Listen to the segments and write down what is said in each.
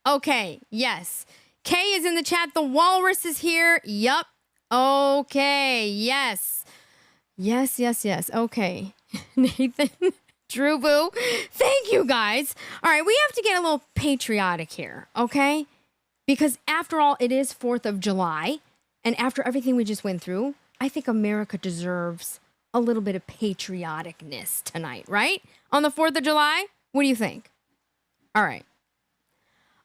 Okay, yes. Kay is in the chat. The walrus is here. Yup. Okay, yes. Yes. Okay. Nathan, Drew Boo, thank you guys. All right, we have to get a little patriotic here, okay? Because after all, it is 4th of July. And after everything we just went through, I think America deserves a little bit of patrioticness tonight, right? On the 4th of July? What do you think? All right.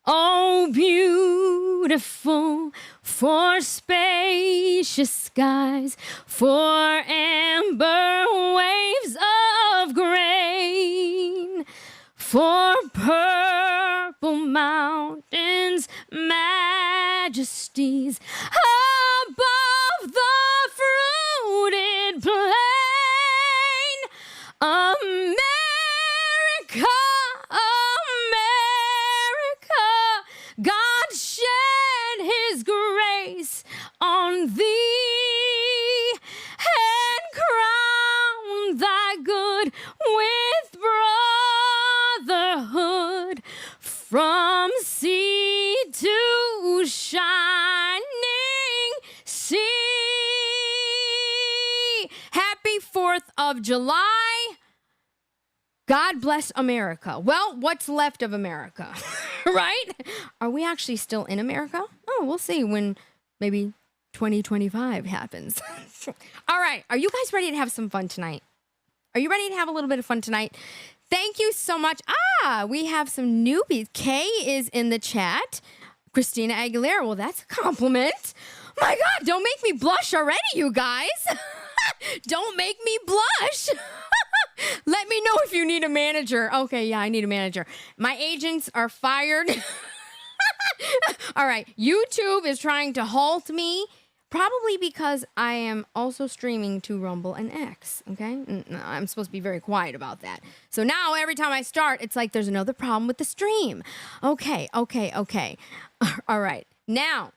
Oh, beautiful for spacious skies, for amber waves of grain, for purple mountains, majesties above the fruited plain. America, God shed his grace on thee and crown thy good with brotherhood from sea to shining sea. Happy 4th of July. God bless America. Well, what's left of America, right? Are we actually still in America? Oh, we'll see when maybe 2025 happens. All right. Are you guys ready to have some fun tonight? Are you ready to have a little bit of fun tonight? Thank you so much. We have some newbies. Kay is in the chat. Christina Aguilera. Well, that's a compliment. My God, don't make me blush already, you guys. Don't make me blush. Let me know if you need a manager. Okay, yeah, I need a manager. My agents are fired. All right, YouTube is trying to halt me, probably because I am also streaming to Rumble and X, okay? I'm supposed to be very quiet about that. So now every time I start, it's like there's another problem with the stream. Okay. All right, now,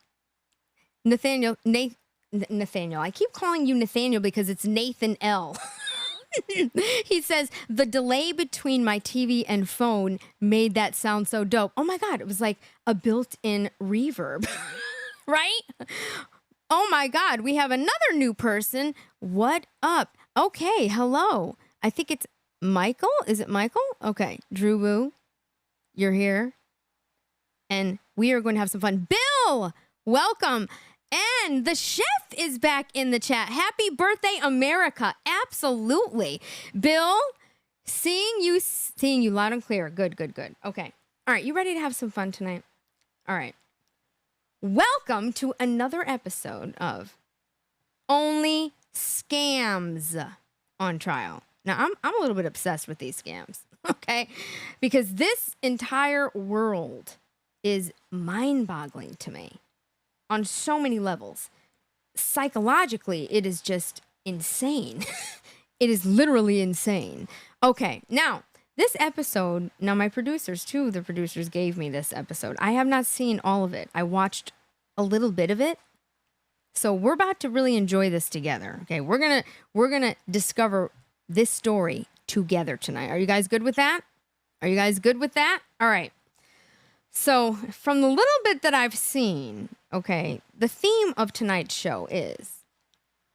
Nathaniel, I keep calling you Nathaniel because it's Nathan L. He says, the delay between my TV and phone made that sound so dope. Oh my God, it was like a built-in reverb, right? Oh my God, we have another new person. What up? Okay, hello. I think it's Michael. Is it Michael? Okay, Drew Woo, you're here. And we are going to have some fun. Bill, welcome. And the chef is back in the chat. Happy birthday, America. Absolutely. Bill, seeing you loud and clear. Good. Okay. All right. You ready to have some fun tonight? All right. Welcome to another episode of Only Scams on Trial. Now, I'm a little bit obsessed with these scams, okay? Because this entire world is mind-boggling to me. On so many levels. Psychologically, it is just insane. It is literally insane. Okay, now, this episode, my producers, two of the producers gave me this episode. I have not seen all of it. I watched a little bit of it. So we're about to really enjoy this together. Okay, we're gonna discover this story together tonight. Are you guys good with that? All right. So from the little bit that I've seen, okay, the theme of tonight's show is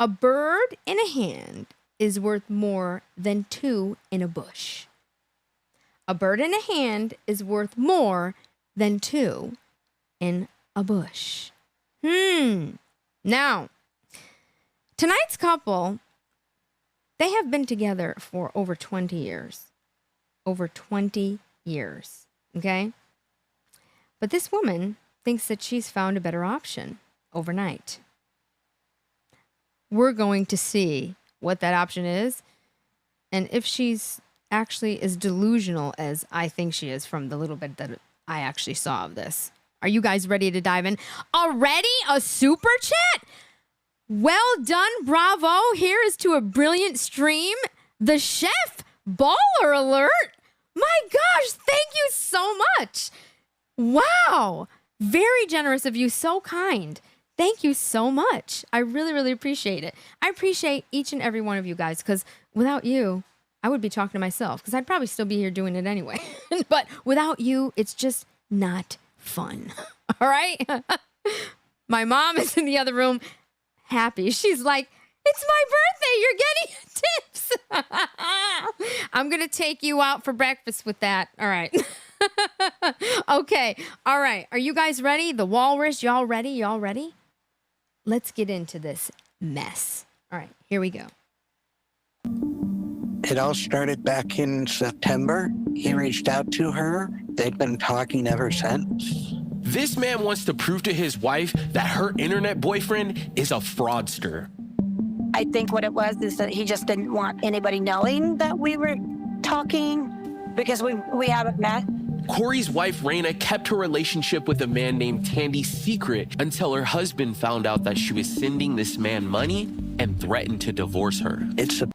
a bird in a hand is worth more than two in a bush. A bird in a hand is worth more than two in a bush. Now, tonight's couple, they have been together for over 20 years. Over 20 years, okay? But this woman thinks that she's found a better option overnight. We're going to see what that option is and if she's actually as delusional as I think she is from the little bit that I actually saw of this. Are you guys ready to dive in? Already a super chat? Well done, bravo. Here is to a brilliant stream. The chef, baller alert. My gosh, thank you so much. Wow. Very generous of you. So kind. Thank you so much. I really, really appreciate it. I appreciate each and every one of you guys because without you, I would be talking to myself because I'd probably still be here doing it anyway. But without you, it's just not fun. All right? My mom is in the other room, happy. She's like, it's my birthday. You're getting tips. I'm going to take you out for breakfast with that. All right. Okay. All right. Are you guys ready? The walrus, y'all ready? Y'all ready? Let's get into this mess. All right. Here we go. It all started back in September. He reached out to her. They've been talking ever since. This man wants to prove to his wife that her internet boyfriend is a fraudster. I think what it was is that he just didn't want anybody knowing that we were talking because we haven't met. Corey's wife, Raina, kept her relationship with a man named Tandy secret until her husband found out that she was sending this man money and threatened to divorce her. It's a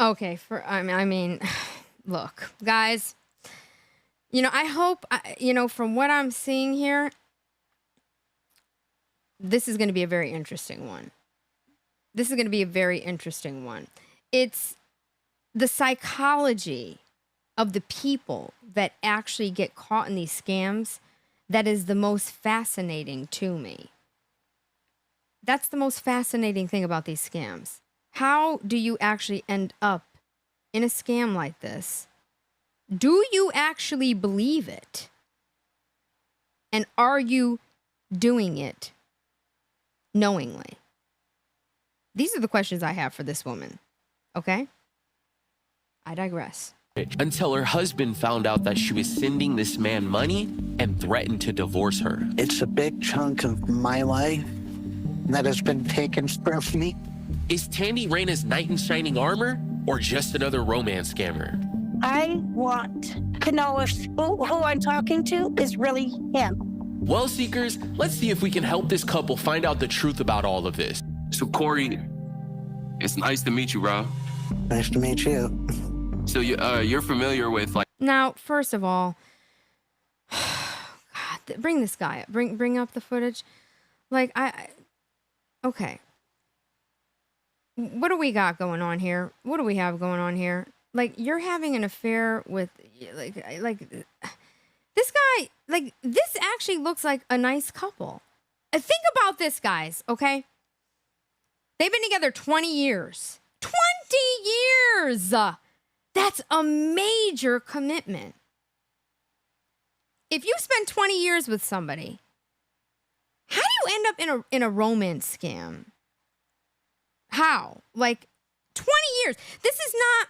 Okay, I mean, look, guys, you know, I hope, you know, from what I'm seeing here, this is going to be a very interesting one. This is going to be a very interesting one. It's the psychology of the people that actually get caught in these scams that is the most fascinating to me. That's the most fascinating thing about these scams. How do you actually end up in a scam like this? Do you actually believe it? And are you doing it knowingly? These are the questions I have for this woman. Okay? I digress. Until her husband found out that she was sending this man money and threatened to divorce her. It's a big chunk of my life that has been taken from me. Is Tandy Raina's knight in shining armor or just another romance scammer? I want to know if who I'm talking to is really him. Well, Seekers, let's see if we can help this couple find out the truth about all of this. So, Corey, it's nice to meet you, bro. Nice to meet you. So you're familiar with, like... Now, first of all, God, bring this guy up. Bring up the footage. Like, okay. What do we got going on here? What do we have going on here? Like, you're having an affair with, like this guy, like, this actually looks like a nice couple. Think about this, guys, okay? They've been together 20 years. 20 years! That's a major commitment. If you spend 20 years with somebody, how do you end up in a romance scam? How? Like 20 years. This is not,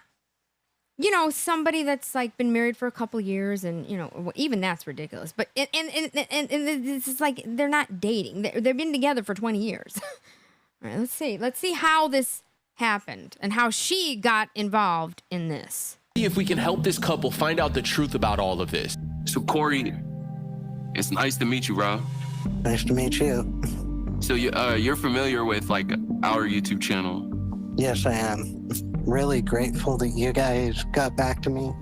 you know, somebody that's like been married for a couple years and, you know, even that's ridiculous. But and this is like they're not dating. They've been together for 20 years. All right, let's see. Let's see how this happened and how she got involved in this. See if we can help this couple find out the truth about all of this. So, Corey, it's nice to meet you, bro. Nice to meet you. So you're familiar with, like, our YouTube channel? Yes, I am. Really grateful that you guys got back to me.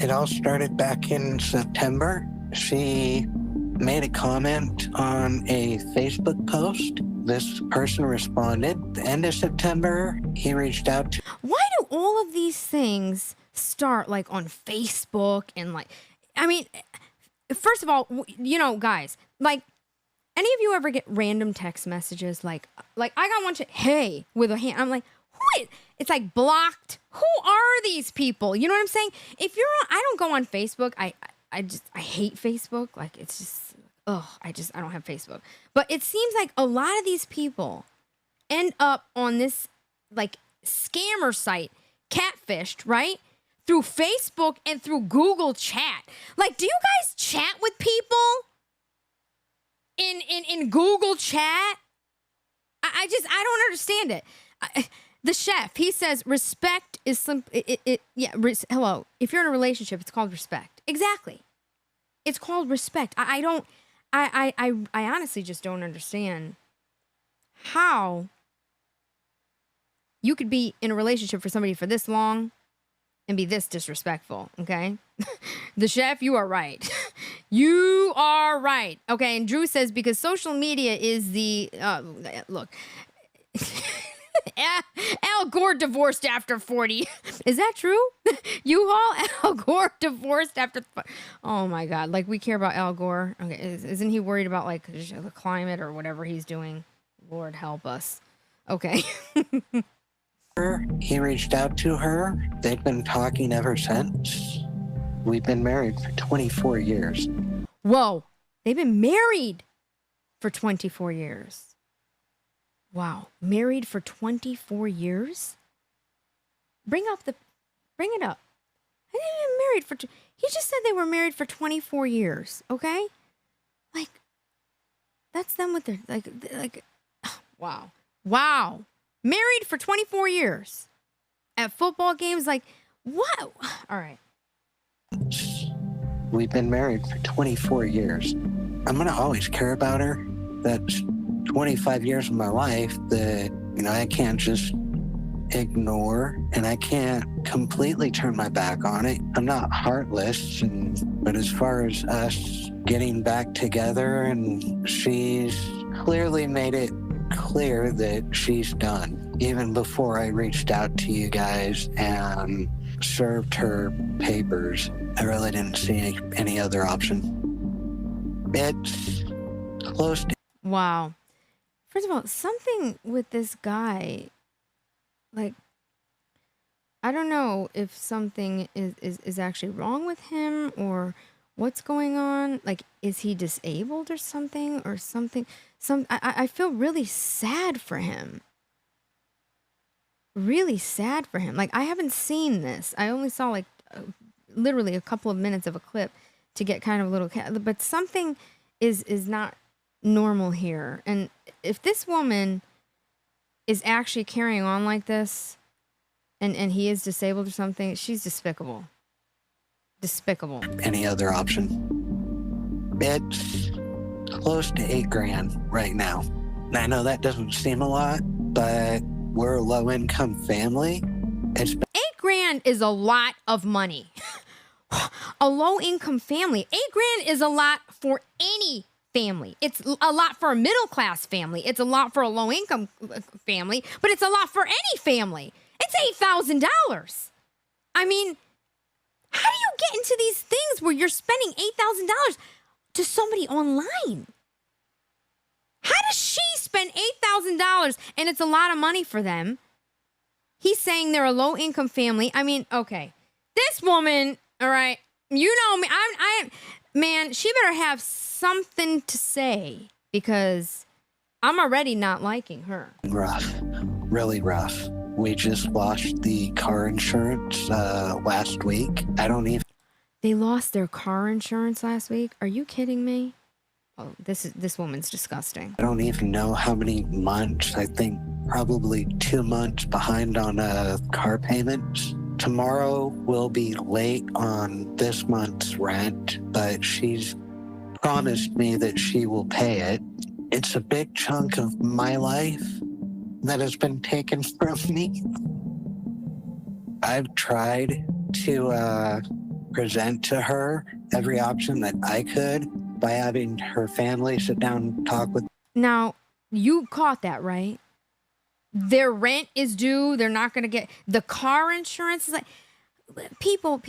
It all started back in September. She made a comment on a Facebook post. This person responded. The end of September, he reached out to... Why do all of these things start like on Facebook and like, I mean, first of all, you know, guys, like, any of you ever get random text messages like I got one, hey, with a hand. I'm like, who is? It's like blocked. Who are these people? You know what I'm saying? If you're on, I don't go on Facebook. I hate Facebook. Like, it's just, I don't have Facebook. But it seems like a lot of these people end up on this like scammer site, Catfished, right? Through Facebook and through Google Chat. Like, do you guys chat with people in Google Chat? I don't understand it. The chef, he says respect is hello. If you're in a relationship, it's called respect. Exactly. It's called respect. I honestly just don't understand how you could be in a relationship for somebody for this long and be this disrespectful, okay? The chef, you are right. You are right. Okay, and Drew says, because social media is the, look, Al Gore divorced after 40. Is that true? U-Haul? Al Gore divorced after... Oh, my God. Like, we care about Al Gore. Okay, isn't he worried about, like, the climate or whatever he's doing? Lord help us. Okay. He reached out to her. They've been talking ever since. We've been married for 24 years. Whoa. They've been married for 24 years. Wow. Married for 24 years? Bring it up. They've been married for... He just said they were married for 24 years, okay? Like, that's them with their... Like, wow. Wow. Married for 24 years. At football games, like, what? All right. We've been married for 24 years. I'm going to always care about her. That's 25 years of my life that, I can't just ignore, and I can't completely turn my back on it. I'm not heartless, but as far as us getting back together, and she's clearly made it clear that she's done. Even before I reached out to you guys and served her papers, I really didn't see any other option. It's close to... Wow. First of all, something with this guy, like, I don't know if something is actually wrong with him or what's going on. Like, is he disabled or something? I feel really sad for him. Really sad for him. Like, I haven't seen this. I only saw, like, literally a couple of minutes of a clip to get kind of a little... But something is not normal here. And if this woman is actually carrying on like this and he is disabled or something, she's despicable. Despicable. Any other option. It's close to $8,000 right now. I know that doesn't seem a lot, but we're a low-income family. It's $8,000 is a lot of money. A low-income family. $8,000 is a lot for any family. It's a lot for a middle-class family. It's a lot for a low-income family, but it's a lot for any family. It's $8,000. I mean, how do you get into these things where you're spending $8,000 to somebody online? How does she spend $8,000 and it's a lot of money for them? He's saying they're a low-income family. I mean, okay. This woman, all right, you know me. Man, she better have something to say because I'm already not liking her. rough, really rough. We just lost the car insurance last week. They lost their car insurance last week? Are you kidding me? Oh, this woman's disgusting. I don't even know how many months. I think probably 2 months behind on car payments. Tomorrow will be late on this month's rent, but she's promised me that she will pay it. It's a big chunk of my life that has been taken from me. I've tried to present to her every option that I could by having her family sit down and talk with. Now, you caught that, right? Their rent is due. They're not going to get the car insurance. Is like people.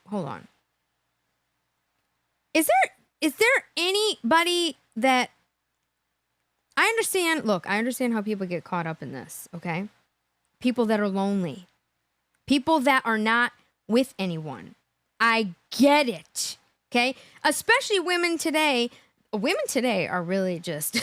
Hold on. Is there anybody that I understand? Look, I understand how people get caught up in this. Okay, people that are lonely, people that are not with anyone. I get it. Okay, especially women today. Women today are really just,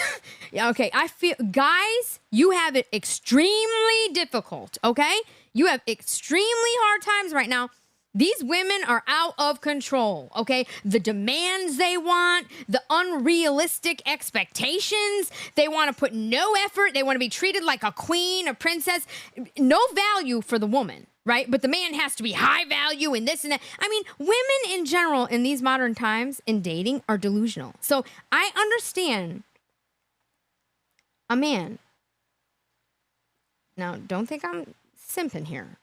yeah, okay, I feel, guys, you have it extremely difficult, okay? You have extremely hard times right now. These women are out of control, okay? The demands they want, the unrealistic expectations, they want to put no effort, they want to be treated like a queen, a princess, no value for the woman, right? But the man has to be high value and this and that. I mean, women in general in these modern times in dating are delusional. So I understand a man. Now, don't think I'm simping here,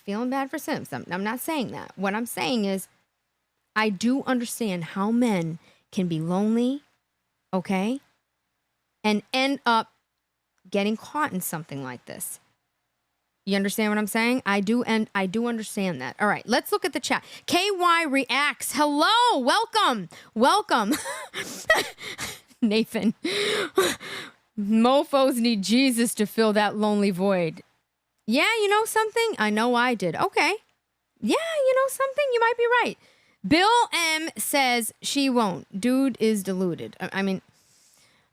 feeling bad for simps. I'm not saying that. What I'm saying is I do understand how men can be lonely, okay? And end up getting caught in something like this. You understand what I'm saying? I do, and I do understand that. All right, let's look at the chat. KY Reacts. Hello, welcome. Nathan. Mofos need Jesus to fill that lonely void. Yeah, you know something? I know I did. Okay. Yeah, you know something? You might be right. Bill M says she won't. Dude is deluded. I mean,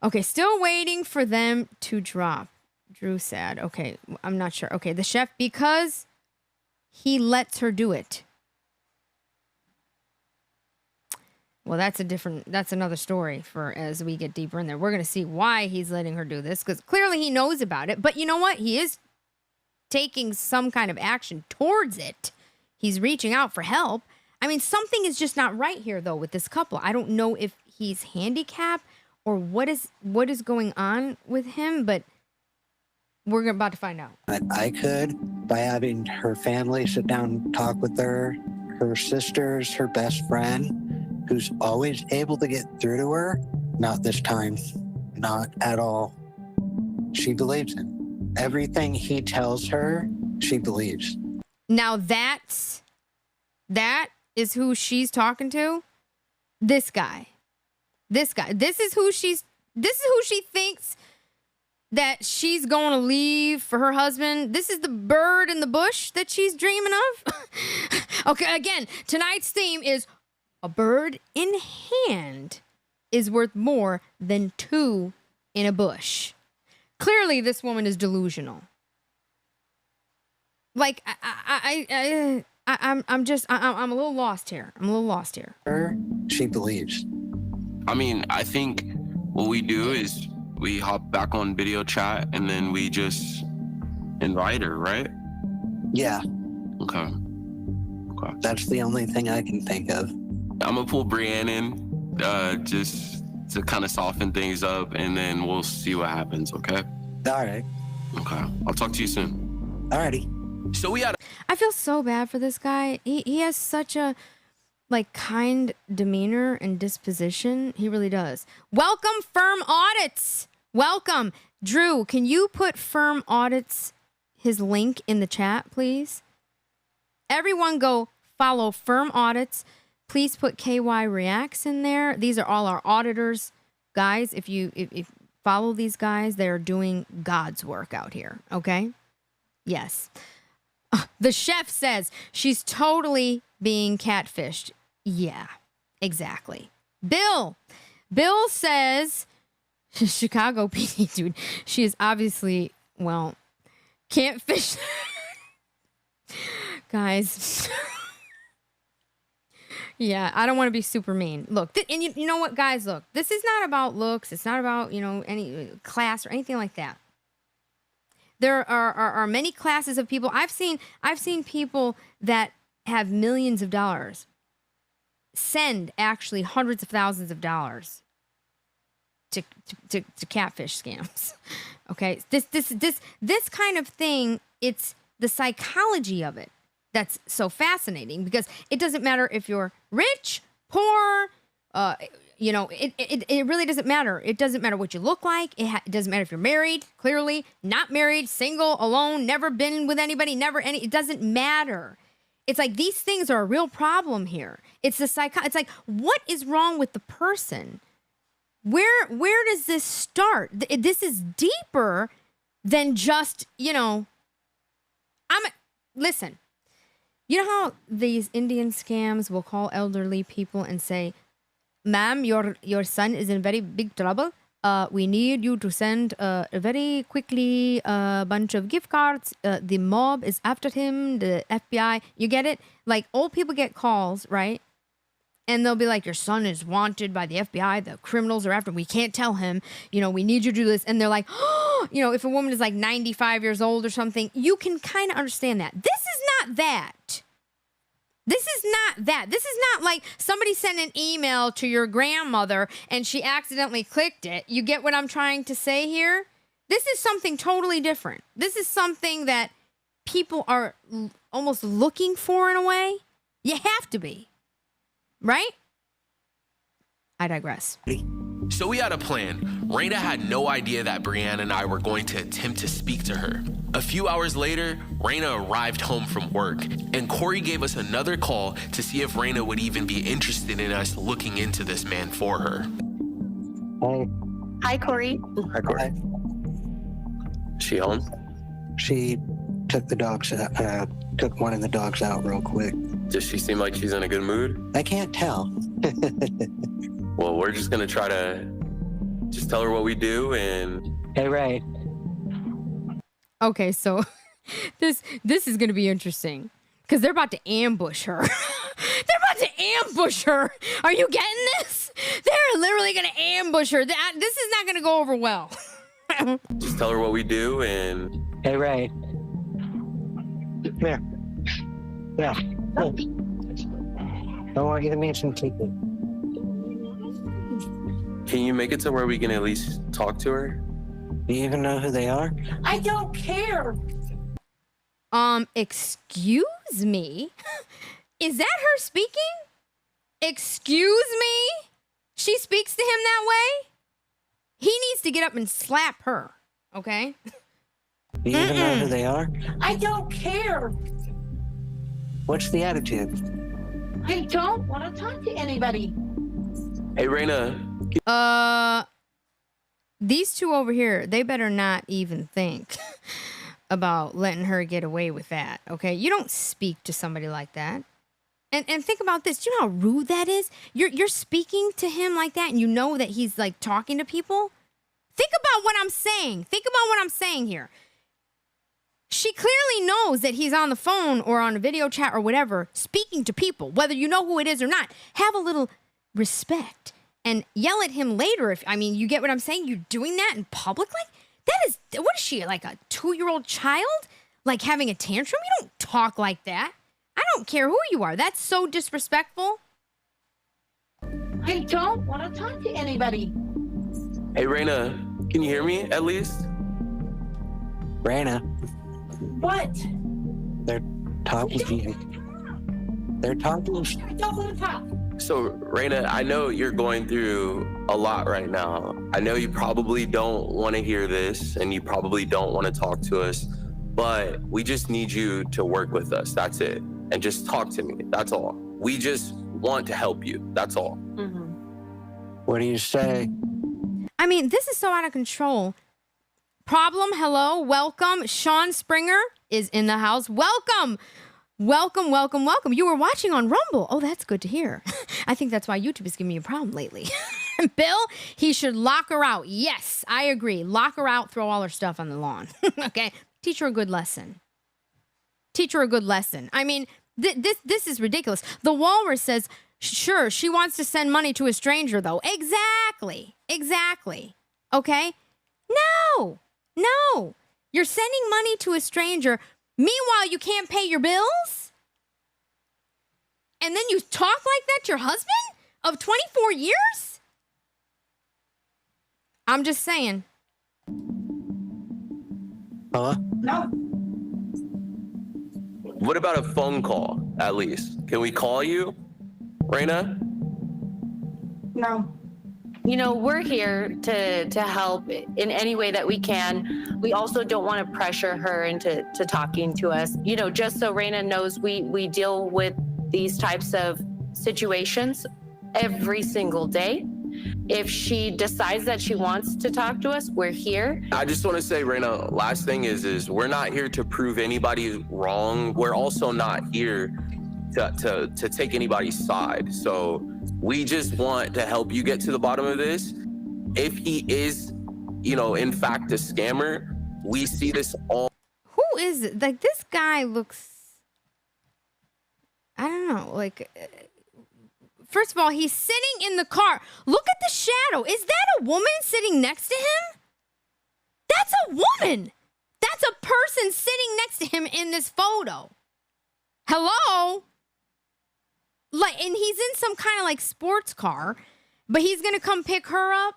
okay, still waiting for them to drop. Drew sad. Okay, I'm not sure. Okay, the chef, because he lets her do it. Well, that's another story for as we get deeper in there. We're going to see why he's letting her do this, because clearly he knows about it. But you know what? He is taking some kind of action towards it. He's reaching out for help. I mean, something is just not right here, though, with this couple. I don't know if he's handicapped or what is going on with him, but we're about to find out. I could by having her family sit down and talk with her sisters, her best friend, who's always able to get through to her. Not this time. Not at all. She believes him. Everything he tells her, she believes. Now that is who she's talking to. This guy. This is who she thinks that she's going to leave for her husband. This is the bird in the bush that she's dreaming of. Okay, again, tonight's theme is a bird in hand is worth more than two in a bush. Clearly, this woman is delusional. Like, I'm a little lost here. Her, she believes. I mean, I think what we do is we hop back on video chat and then we just invite her, right? Yeah. Okay. That's the only thing I can think of. I'm gonna pull Brienne in, just to kind of soften things up, and then we'll see what happens, okay? All right. Okay. I'll talk to you soon. Alrighty. So we had I feel so bad for this guy. He has such a kind demeanor and disposition. He really does. Welcome, Firm Audits. Welcome. Drew, can you put Firm Audits, his link in the chat, please? Everyone go follow Firm Audits. Please put KY Reacts in there. These are all our auditors. Guys, if you follow these guys, they're doing God's work out here, okay? Yes. The chef says she's totally being catfished. Yeah, exactly. Bill says, Chicago PD, dude, she is obviously, well, can't fish. Guys. Yeah, I don't want to be super mean. Look, and you know what, guys, look, this is not about looks. It's not about, any class or anything like that. There are many classes of people. I've seen people that have millions of dollars send actually hundreds of thousands of dollars to catfish scams. Okay, this kind of thing. It's the psychology of it that's so fascinating, because it doesn't matter if you're rich, poor. It really doesn't matter. It doesn't matter what you look like. It doesn't matter if you're married, clearly, not married, single, alone, never been with anybody, it doesn't matter. It's like these things are a real problem here. It's it's like, what is wrong with the person? Where does this start? This is deeper than just, listen, you know how these Indian scams will call elderly people and say, ma'am, your son is in very big trouble. We need you to send very quickly a bunch of gift cards. The mob is after him, the FBI. You get it? Like, old people get calls, right? And they'll be like, your son is wanted by the FBI. The criminals are after him. We can't tell him. We need you to do this. And they're like, oh, if a woman is like 95 years old or something, you can kind of understand that. This is not that. This is not that. This is not like somebody sent an email to your grandmother and she accidentally clicked it. You get what I'm trying to say here? This is something totally different. This is something that people are almost looking for in a way. You have to be. Right? I digress. So we had a plan. Raina had no idea that Brianna and I were going to attempt to speak to her. A few hours later, Raina arrived home from work, and Corey gave us another call to see if Raina would even be interested in us looking into this man for her. Hey, Hi, Corey. Hi, Corey. She home? she took the dogs out, took one of the dogs out real quick. Does she seem like she's in a good mood? I can't tell. Well, we're just gonna try to just tell her what we do and Hey, Ray. Okay, so this is gonna be interesting because they're about to ambush her. They're about to ambush her. Are you getting this? They're literally gonna ambush her. This is not gonna go over well. just tell her what we do and Hey, Ray. Come here. Yeah. I want you to meet some people. can you make it to where we can at least talk to her? Do you even know who they are? I don't care. Excuse me? Is that her speaking? Excuse me? She speaks to him that way? He needs to get up and slap her, okay? Do you even know who they are? I don't care. What's the attitude? I don't want to talk to anybody. Hey, Raina, These two over here, they better not even think about letting her get away with that, okay? You don't speak to somebody like that. And think about this. Do you know how rude that is? You're speaking to him like that and you know that he's like talking to people? Think about what I'm saying. Think about what I'm saying here. She clearly knows that he's on the phone or on a video chat or whatever, speaking to people, whether you know who it is or not. Have a little respect and yell at him later. If, I mean, you get what I'm saying? You're doing that in public? Like, that is, what is she, like a 2-year-old child? Like having a tantrum? You don't talk like that. I don't care who you are. That's so disrespectful. I don't want to talk to anybody. hey, Raina, can you hear me at least? Raina, What? they're talking to you. They're talking. I don't want to talk. So, Raina, I know you're going through a lot right now. I know you probably don't want to hear this and you probably don't want to talk to us, but we just need you to work with us. That's it. And just talk to me. That's all. We just want to help you. That's all. What do you say? I mean, this is so out of control. Problem, hello, welcome. Sean Springer is in the house. Welcome. Welcome, welcome, welcome. You were watching on Rumble. Oh, that's good to hear. I think that's why YouTube is giving me a problem lately. Bill, he should lock her out. Yes, I agree. Lock her out, throw all her stuff on the lawn. Okay? Teach her a good lesson. Teach her a good lesson. I mean, this is ridiculous. The Walrus says, sure, she wants to send money to a stranger, though. Exactly. Exactly. Okay? No. No. You're sending money to a stranger. Meanwhile, you can't pay your bills? And then you talk like that to your husband of 24 years? I'm just saying. Huh? No. What about a phone call, at least? Can we call you, Raina? No. You know, we're here to help in any way that we can. We also don't want to pressure her into talking to us. You know, just so Raina knows, we deal with these types of situations every single day. If she decides that she wants to talk to us, we're here. I just want to say, Raina, last thing is we're not here to prove anybody wrong. We're also not here to take anybody's side. So we just want to help you get to the bottom of this. If he is, you know, in fact, a scammer, we see this all. Who is it? Like, this guy looks, I don't know, like, first of all, he's sitting in the car. Look at the shadow. Is that a woman sitting next to him? That's a woman. That's a person sitting next to him in this photo. Hello? Like, and he's in some kind of like sports car, but he's gonna come pick her up.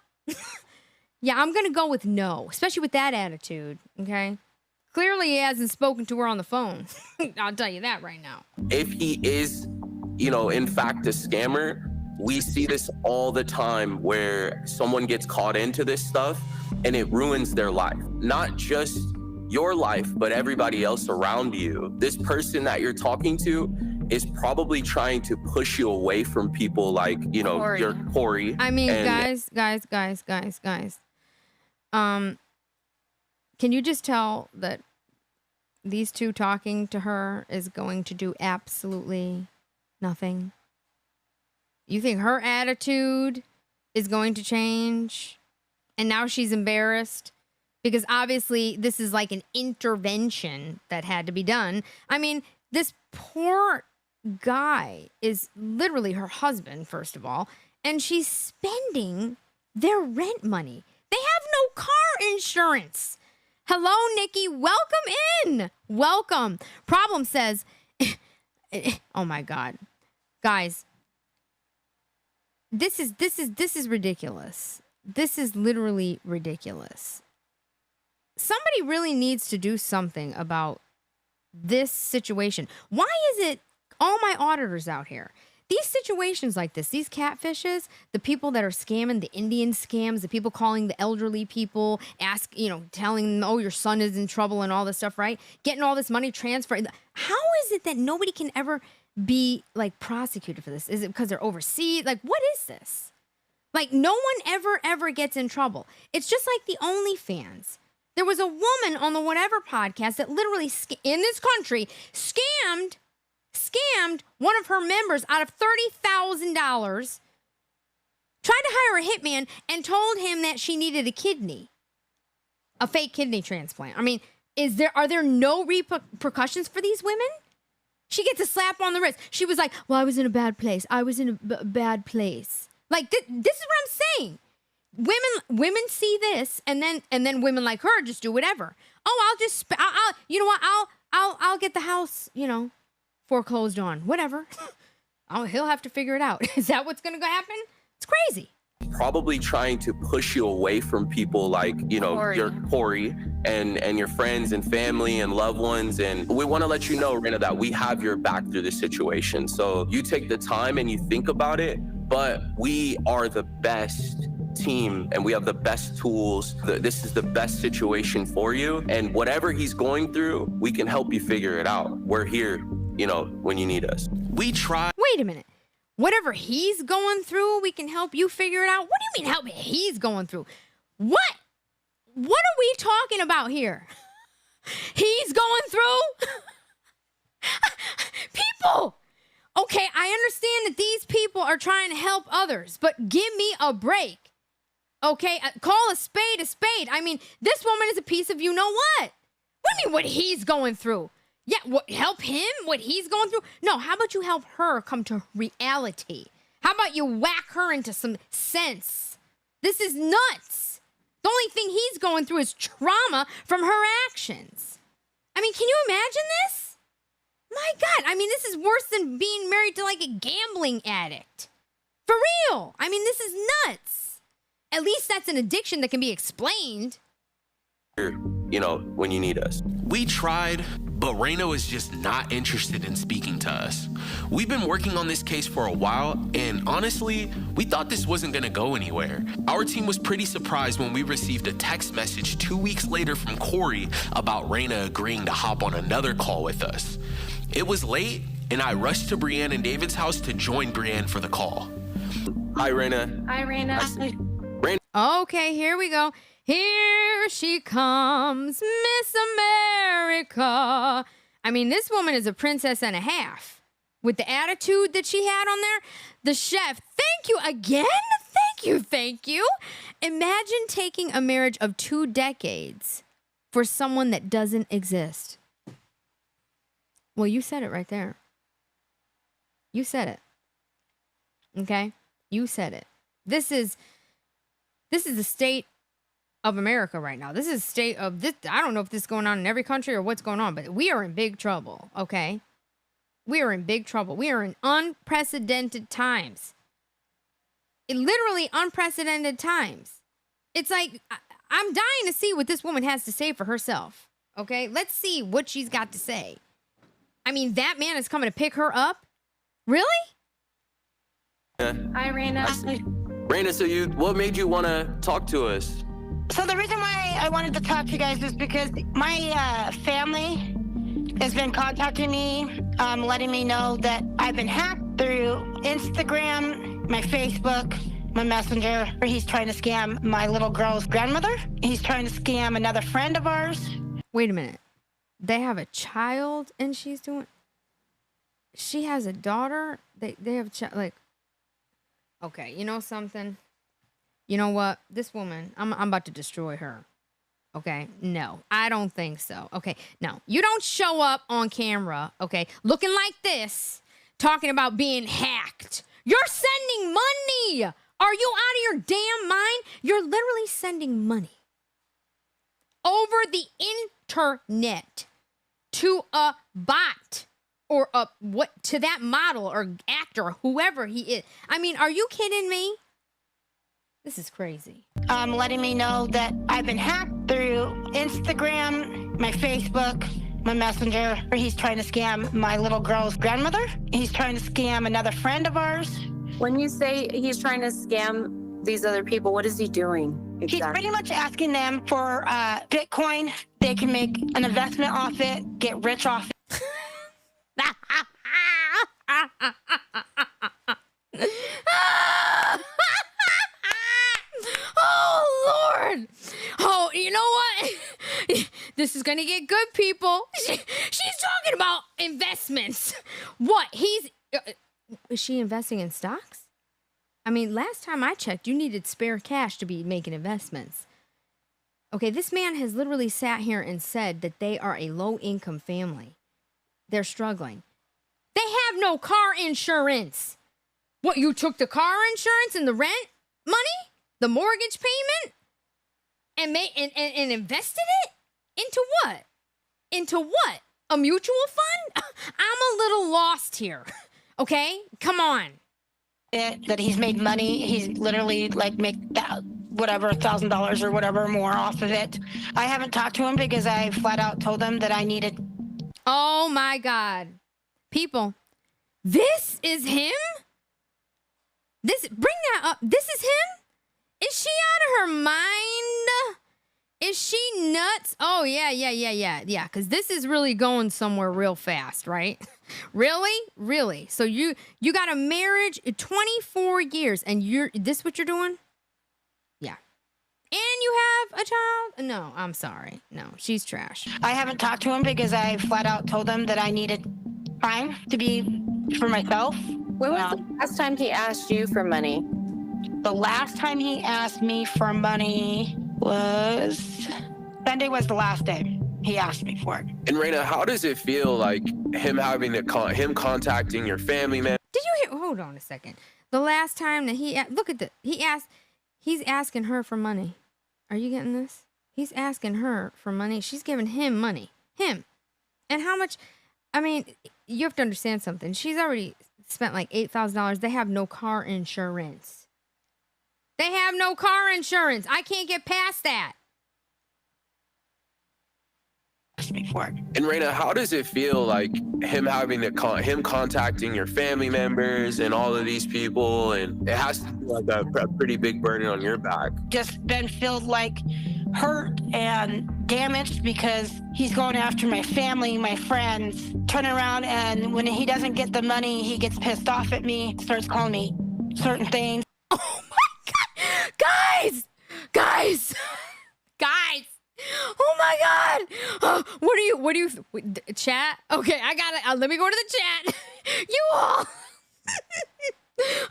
Yeah, I'm gonna go with no, especially with that attitude. Okay, clearly he hasn't spoken to her on the phone. I'll tell you that right now. If he is, you know, in fact, a scammer, we see this all the time where someone gets caught into this stuff and it ruins their life. Not just your life, but everybody else around you. This person that you're talking to is probably trying to push you away from people like, you know, Corey. your Corey. I mean, and guys. Can you just tell that these two talking to her is going to do absolutely nothing? You think her attitude is going to change? And now she's embarrassed? Because obviously this is like an intervention that had to be done. I mean, this poor guy is literally her husband, first of all, and she's spending their rent money. They have no car insurance. Hello, Nikki. Welcome in. Welcome. Problem says, oh my God. Guys, this is ridiculous. This is literally ridiculous. Somebody really needs to do something about this situation. Why is it all my auditors out here? These situations like this, these catfishes, the people that are scamming, the Indian scams, the people calling the elderly people, telling them, oh, your son is in trouble and all this stuff, right? Getting all this money transferred. How is it that nobody can ever be like prosecuted for this? Is it because they're overseas? Like, what is this? Like, no one ever gets in trouble. It's just like the OnlyFans. There was a woman on the whatever podcast that literally in this country scammed one of her members out of $30,000, tried to hire a hitman, and told him that she needed a fake kidney transplant. I mean, are there no repercussions for these women? She gets a slap on the wrist. She was like, well, I was in a bad place. I was in a bad place. Like, this is what I'm saying. Women see this, and then women like her just do whatever. Oh, I'll get the house, foreclosed on. Whatever. He'll have to figure it out. Is that what's going to happen? It's crazy. Probably trying to push you away from people like, Corey. your Corey and your friends and family and loved ones. And we want to let you know, Raina, that we have your back through this situation. So you take the time and you think about it, but we are the best team and we have the best tools. This is the best situation for you. And whatever he's going through, we can help you figure it out. We're here, when you need us. We try. Wait a minute. Whatever he's going through, we can help you figure it out. What do you mean help he's going through? What are we talking about here? He's going through? People. Okay, I understand that these people are trying to help others, but give me a break. Okay, call a spade a spade. I mean, this woman is a piece of you-know-what. What do you mean what he's going through? Yeah, help him? What he's going through? No, how about you help her come to reality? How about you whack her into some sense? This is nuts. The only thing he's going through is trauma from her actions. I mean, can you imagine this? My God, I mean, this is worse than being married to like a gambling addict. For real. I mean, this is nuts. At least that's an addiction that can be explained. When you need us. We tried, but Raina was just not interested in speaking to us. We've been working on this case for a while, and honestly, we thought this wasn't gonna go anywhere. Our team was pretty surprised when we received a text message 2 weeks later from Corey about Raina agreeing to hop on another call with us. It was late, and I rushed to Brienne and David's house to join Brienne for the call. Hi, Raina. Hi, Raina. Okay, here we go. Here she comes, Miss America. I mean, this woman is a princess and a half. With the attitude that she had on there, the chef, thank you again. Thank you. Imagine taking a marriage of 2 decades for someone that doesn't exist. Well, you said it right there. You said it. Okay? You said it. This is the state of America right now. This is state of this. I don't know if this is going on in every country or what's going on, but we are in big trouble. Okay. We are in big trouble. We are in unprecedented times. Literally unprecedented times. It's like, I'm dying to see what this woman has to say for herself. Okay. Let's see what she's got to say. I mean, that man is coming to pick her up. Really? Hi, Raina. Raina, so what made you want to talk to us? So the reason why I wanted to talk to you guys is because my family has been contacting me, letting me know that I've been hacked through Instagram, my Facebook, my Messenger. He's trying to scam my little girl's grandmother. He's trying to scam another friend of ours. Wait a minute. They have a child and she's doing... She has a daughter? They have a child, like... Okay, you know something? You know what? This woman, I'm about to destroy her. Okay? No, I don't think so. Okay, no. You don't show up on camera, okay, looking like this, talking about being hacked. You're sending money! Are you out of your damn mind? You're literally sending money over the internet to a bot or to that model or actor, whoever he is. I mean, are you kidding me? This is crazy. Letting me know that I've been hacked through Instagram, my Facebook, my Messenger. He's trying to scam my little girl's grandmother. He's trying to scam another friend of ours. When you say he's trying to scam these other people, what is he doing exactly? He's pretty much asking them for Bitcoin. They can make an investment off it, get rich off it. Oh, Lord. Oh, you know what? This is going to get good, people. She's talking about investments. What? Is she investing in stocks? I mean, last time I checked, you needed spare cash to be making investments. Okay, this man has literally sat here and said that they are a low-income family. They're struggling. They have no car insurance. What, you took the car insurance and the rent money? The mortgage payment? And invested it? Into what? Into what? A mutual fund? I'm a little lost here. Okay? Come on. That he's made money. He's literally like make that whatever $1,000 or whatever more off of it. I haven't talked to him because I flat out told him that I needed. Oh my God. People, this is him? Bring that up. This is him? Is she out of her mind? Is she nuts? Oh, yeah. Because this is really going somewhere real fast, right? Really? So you got a marriage, 24 years, and this what you're doing? Yeah. And you have a child? No, I'm sorry. No, she's trash. I haven't talked to him because I flat out told him that I needed time to be for myself. When was the last time he asked you for money? The last time he asked me for money was Sunday was the last day he asked me for it. And Raina, how does it feel like him having to him contacting your family, man? Did you hear? Hold on a second. The last time that look at he's asking her for money. Are you getting this? He's asking her for money. She's giving him money. Him. And how much? I mean, you have to understand something. She's already spent like $8,000. They have no car insurance. They have no car insurance. I can't get past that. Me for it. And Raina, how does it feel like him having to him contacting your family members and all of these people, and it has to be like a pretty big burden on your back? Just been filled like hurt and damaged because he's going after my family, my friends, turn around, and when he doesn't get the money, he gets pissed off at me, starts calling me certain things. Oh my God. Guys. Oh my God. What do you, chat? Okay, I got it. Let me go to the chat. U-Haul.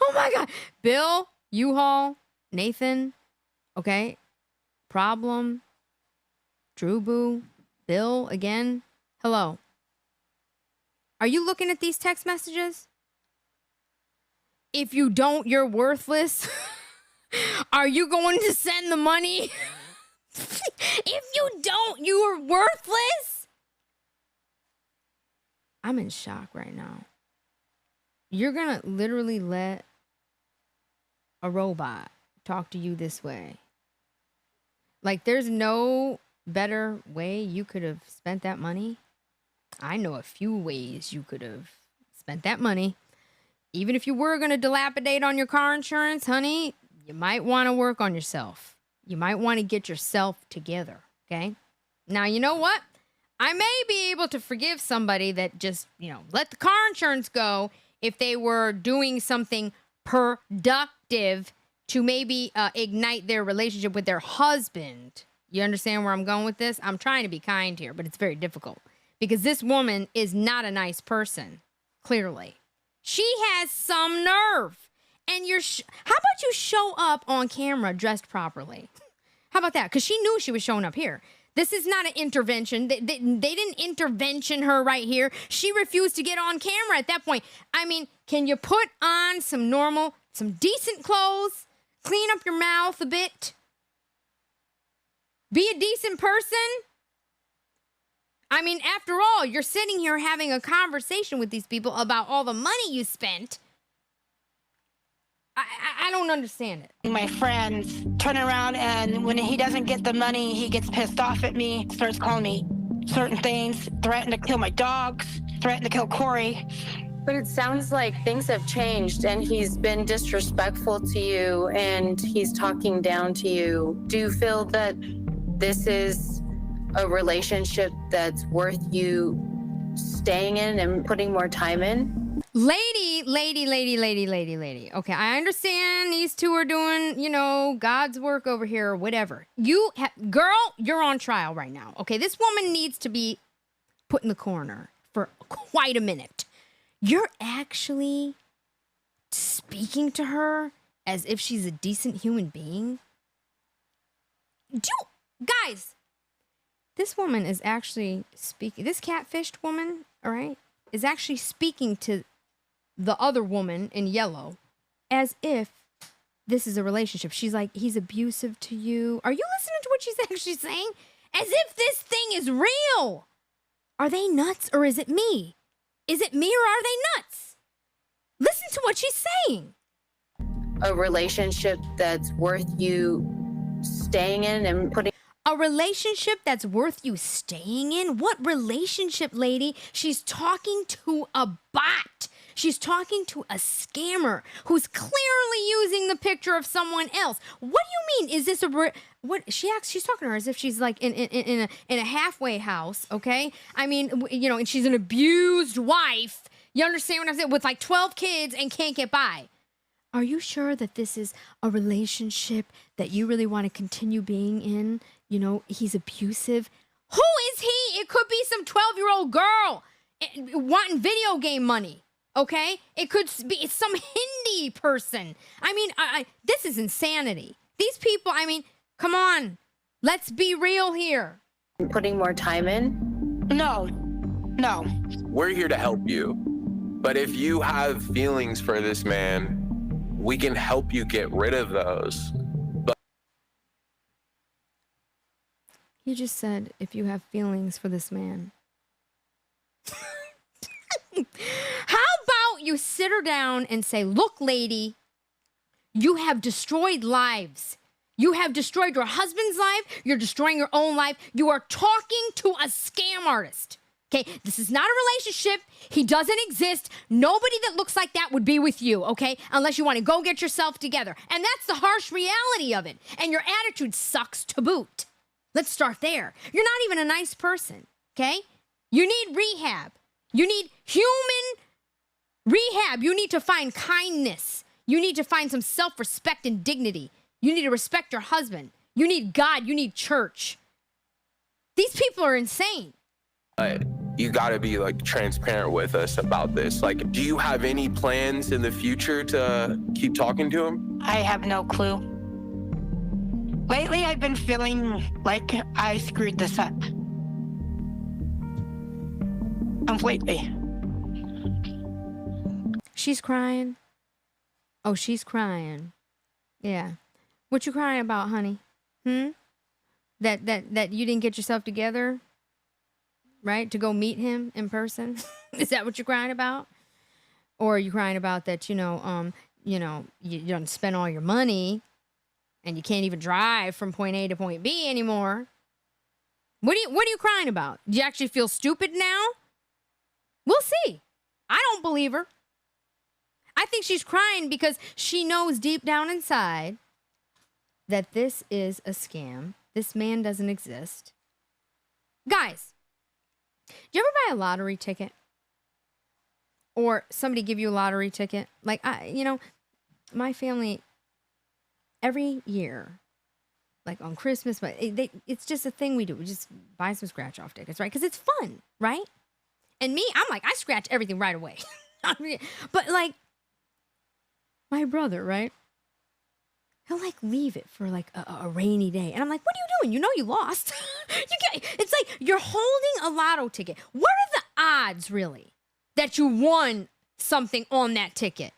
Oh my God. Bill, U-Haul, Nathan, okay. Problem, Drew Boo, Bill again. Hello. Are you looking at these text messages? If you don't, you're worthless. Are you going to send the money? If you don't, you are worthless. I'm in shock right now. You're going to literally let a robot talk to you this way. Like, there's no better way you could have spent that money. I know a few ways you could have spent that money. even if you were going to dilapidate on your car insurance, honey, you might want to work on yourself. You might want to get yourself together, okay? Now, you know what? I may be able to forgive somebody that just, let the car insurance go if they were doing something productive to maybe ignite their relationship with their husband. You understand where I'm going with this? I'm trying to be kind here, but it's very difficult because this woman is not a nice person, clearly. She has some nerve. And how about you show up on camera dressed properly? How about that? Because she knew she was showing up here. This is not an intervention. They didn't intervention her right here. She refused to get on camera at that point. I mean, can you put on some decent clothes? Clean up your mouth a bit? Be a decent person? I mean, after all, you're sitting here having a conversation with these people about all the money you spent. I don't understand it. My friends turn around, and when he doesn't get the money, he gets pissed off at me, starts calling me certain things, threaten to kill my dogs, threaten to kill Corey. But it sounds like things have changed and he's been disrespectful to you and he's talking down to you. Do you feel that this is a relationship that's worth you staying in and putting more time in? Lady. Okay, I understand these two are doing, God's work over here or whatever. Girl, you're on trial right now. Okay, this woman needs to be put in the corner for quite a minute. You're actually speaking to her as if she's a decent human being? Guys, this woman is actually speaking. This catfished woman, all right, is actually speaking to the other woman in yellow as if this is a relationship. She's like, he's abusive to you. Are you listening to what she's actually saying? As if this thing is real. Are they nuts or is it me? Is it me or are they nuts? Listen to what she's saying. A relationship that's worth you staying in and putting... A relationship that's worth you staying in? What relationship, lady? She's talking to a bot. She's talking to a scammer who's clearly using the picture of someone else. What do you mean? Is this what she's talking to her as if she's like in a halfway house, okay? I mean, and she's an abused wife. You understand what I'm saying? With like 12 kids and can't get by. Are you sure that this is a relationship that you really want to continue being in? He's abusive. Who is he? It could be some 12-year-old girl wanting video game money. Okay? It could be some Hindi person. I mean, this is insanity. These people, come on. Let's be real here. Putting more time in? No. We're here to help you. But if you have feelings for this man, we can help you get rid of those. But you just said, if you have feelings for this man. How about you sit her down and say, look, lady, you have destroyed lives. You have destroyed your husband's life. You're destroying your own life. You are talking to a scam artist. Okay, this is not a relationship. He doesn't exist. Nobody that looks like that would be with you, okay? Unless you want to go get yourself together. And that's the harsh reality of it. And your attitude sucks to boot. Let's start there. You're not even a nice person, okay? You need rehab. You need human rehab. You need to find kindness. You need to find some self-respect and dignity. You need to respect your husband. You need God. You need church. These people are insane. You got to be transparent with us about this. Do you have any plans in the future to keep talking to him? I have no clue. Lately, I've been feeling like I screwed this up. Completely. She's crying. Oh, she's crying. Yeah. What you crying about, honey? That you didn't get yourself together, right? To go meet him in person? Is that what you're crying about? Or are you crying about that, you don't spend all your money and you can't even drive from point A to point B anymore? What are you crying about? Do you actually feel stupid now? We'll see. I don't believe her. I think she's crying because she knows deep down inside that this is a scam. This man doesn't exist. Guys, do you ever buy a lottery ticket? Or somebody give you a lottery ticket? Like, my family, every year, like on Christmas, but it's just a thing we do. We just buy some scratch-off tickets, right? Because it's fun, right? And me, I'm like, I scratch everything right away. But like, my brother, right? He'll like leave it for like a rainy day. And I'm like, what are you doing? You know you lost. It's like you're holding a lotto ticket. What are the odds, really, that you won something on that ticket?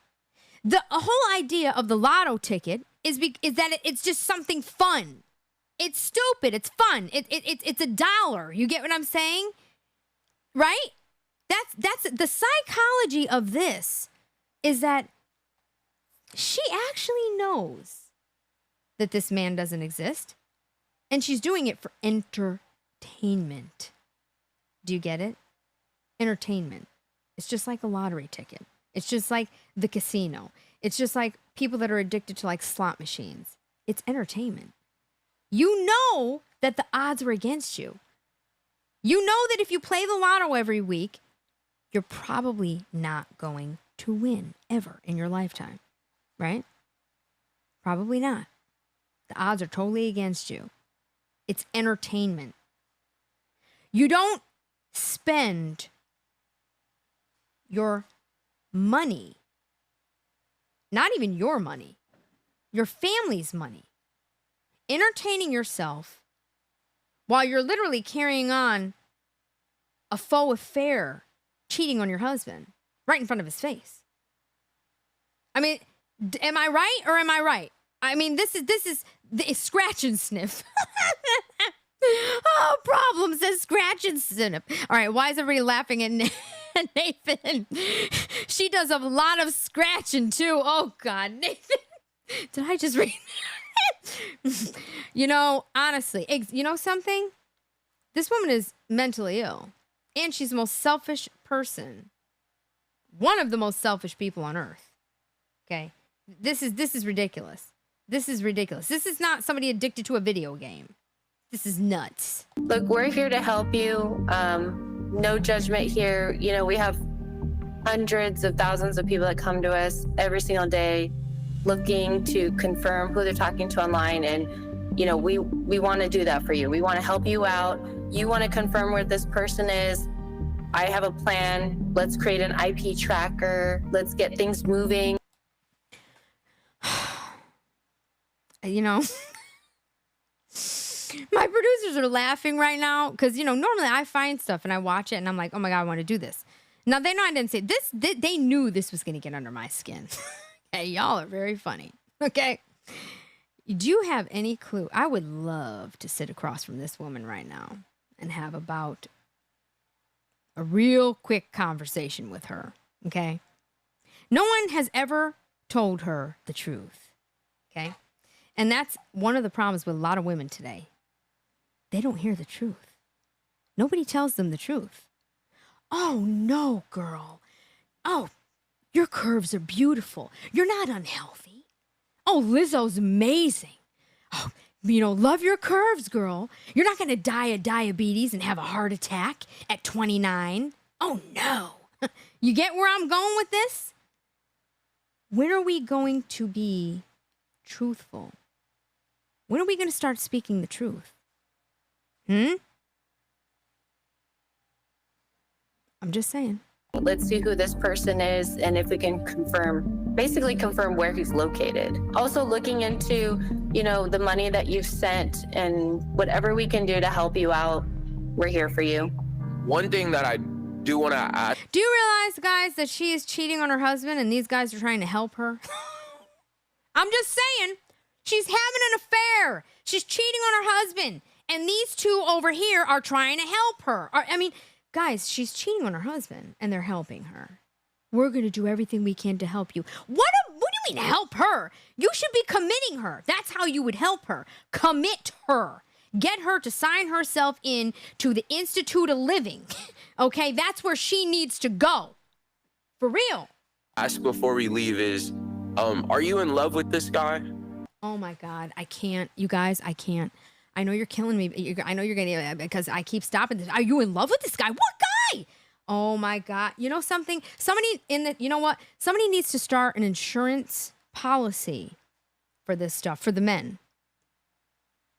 The whole idea of the lotto ticket is that it's just something fun. It's stupid. It's fun. It's $1. You get what I'm saying? Right? That's the psychology of this is that she actually knows that this man doesn't exist, and she's doing it for entertainment. Do you get it? Entertainment. It's just like a lottery ticket. It's just like the casino. It's just like people that are addicted to like slot machines. It's entertainment. You know that the odds are against you. You know that if you play the lotto every week, you're probably not going to win ever in your lifetime, right? Probably not. The odds are totally against you. It's entertainment. You don't spend your money, not even your money, your family's money, entertaining yourself while you're literally carrying on a faux affair, cheating on your husband right in front of his face. I mean, am I right or am I right? I mean, this is the scratch and sniff. Oh, problem says scratch and sniff. All right, why is everybody laughing at Nathan? She does a lot of scratching too. Oh God, Nathan. Did I just read that? You know, honestly, you know something? This woman is mentally ill. And she's the most selfish person. One of the most selfish people on earth. Okay? This is ridiculous. This is ridiculous. This is not somebody addicted to a video game. This is nuts. Look, we're here to help you. No judgment here. You know, we have hundreds of thousands of people that come to us every single day looking to confirm who they're talking to online. And, you know, we want to do that for you. We want to help you out. You want to confirm where this person is. I have a plan. Let's create an IP tracker. Let's get things moving. You know, my producers are laughing right now because, you know, normally I find stuff and I watch it and I'm like, oh my God, I want to do this. Now, they know I didn't say this. They knew this was going to get under my skin. Hey, y'all are very funny. Okay. Do you have any clue? I would love to sit across from this woman right now and have about a real quick conversation with her. Okay. No one has ever told her the truth. Okay. And that's one of the problems with a lot of women today. They don't hear the truth. Nobody tells them the truth. Oh, no, girl. Oh, your curves are beautiful. You're not unhealthy. Oh, Lizzo's amazing. Oh, you know, love your curves, girl. You're not going to die of diabetes and have a heart attack at 29. Oh, no. You get where I'm going with this? When are we going to be truthful? When are we going to start speaking the truth? I'm just saying. Let's see who this person is and if we can basically confirm where he's located. Also looking into, you know, the money that you've sent and whatever we can do to help you out, we're here for you. One thing that I do want to add. Do you realize, guys, that she is cheating on her husband and these guys are trying to help her? I'm just saying, she's having an affair. She's cheating on her husband. And these two over here are trying to help her. I mean, guys, she's cheating on her husband and they're helping her. We're going to do everything we can to help you. What do you mean help her? You should be committing her. That's how you would help her. Commit her. Get her to sign herself in to the Institute of Living. Okay, that's where she needs to go. For real. ask before we leave is, are you in love with this guy? Oh my God, I can't. You guys, I can't. I know you're killing me. I know you're getting, because I keep stopping this. Are you in love with this guy? What guy? Oh my God. You know something? You know what? Somebody needs to start an insurance policy for this stuff, for the men.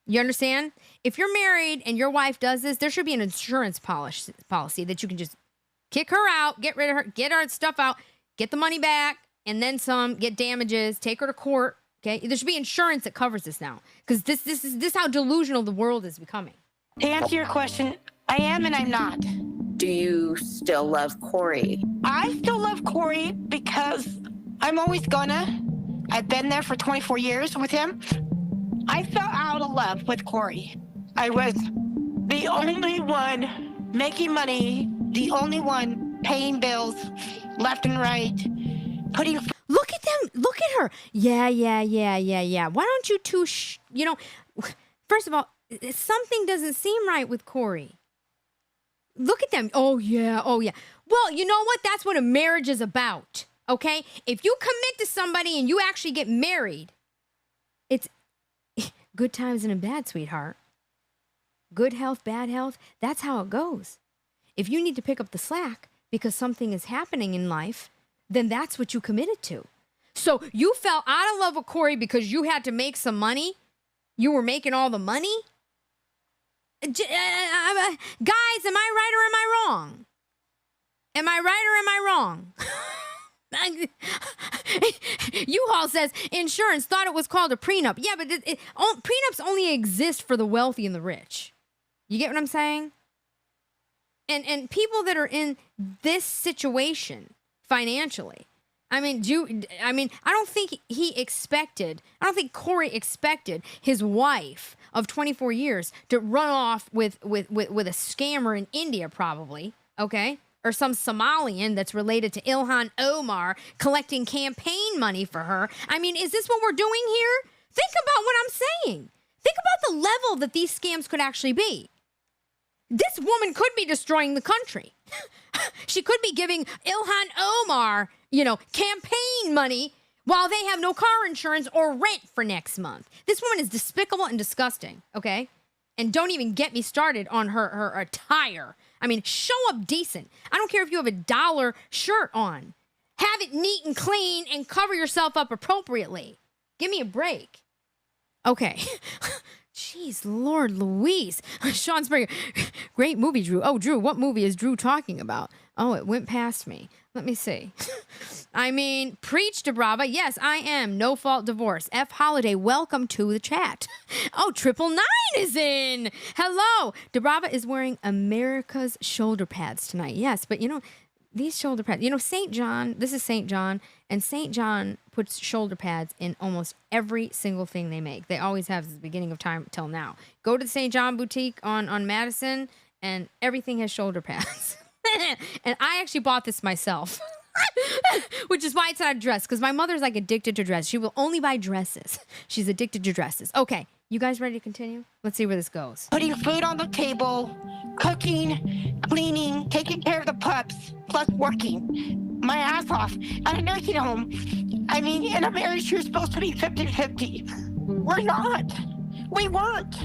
You understand? If you're married and your wife does this, there should be an insurance policy that you can just kick her out, get rid of her, get her stuff out, get the money back, and then some, get damages, take her to court. Okay, there should be insurance that covers this now, because this is how delusional the world is becoming. To answer your question, I am and I'm not. Do you still love Corey? I still love Corey because I'm always gonna. I've been there for 24 years with him. I fell out of love with Corey. I was the only one making money, the only one paying bills left and right, putting... Look at them. Look at her. Yeah. Why don't you two, first of all, something doesn't seem right with Corey. Look at them. Oh, yeah. Well, you know what? That's what a marriage is about, okay? If you commit to somebody and you actually get married, it's good times and a bad, sweetheart. Good health, bad health. That's how it goes. If you need to pick up the slack because something is happening in life, then that's what you committed to. So you fell out of love with Corey because you had to make some money? You were making all the money? Guys, am I right or am I wrong? Am I right or am I wrong? U-Haul says insurance thought it was called a prenup. Yeah, but prenups only exist for the wealthy and the rich. You get what I'm saying? And people that are in this situation financially, I don't think Corey expected his wife of 24 years to run off with a scammer in India, probably, okay? Or some Somalian that's related to Ilhan Omar collecting campaign money for her. I mean, is this what we're doing here? Think about what I'm saying. Think about the level that these scams could actually be. This woman could be destroying the country. She could be giving Ilhan Omar, campaign money while they have no car insurance or rent for next month. This woman is despicable and disgusting, okay? And don't even get me started on her attire. I mean, show up decent. I don't care if you have a $1 shirt on. Have it neat and clean and cover yourself up appropriately. Give me a break. Okay. Jeez, Lord Louise. Sean Springer, great movie, Drew. Oh, Drew, what movie is Drew talking about? Oh, it went past me. Let me see. I mean, preach, DiBRAVA. Yes, I am. No fault divorce. F Holiday, welcome to the chat. Oh, 999 is in. Hello. DiBRAVA is wearing America's shoulder pads tonight. Yes, but these shoulder pads, St. John, this is St. John, and St. John puts shoulder pads in almost every single thing they make. They always have since the beginning of time till now. Go to the St. John boutique on Madison, and everything has shoulder pads. And I actually bought this myself, which is why it's not a dress, because my mother's like addicted to dresses. She will only buy dresses. She's addicted to dresses. Okay, you guys ready to continue? Let's see where this goes. Putting food on the table, cooking, cleaning, taking care of the pups, plus working my ass off at a nursing home. I mean, in a marriage, you're supposed to be 50-50. We're not. We weren't.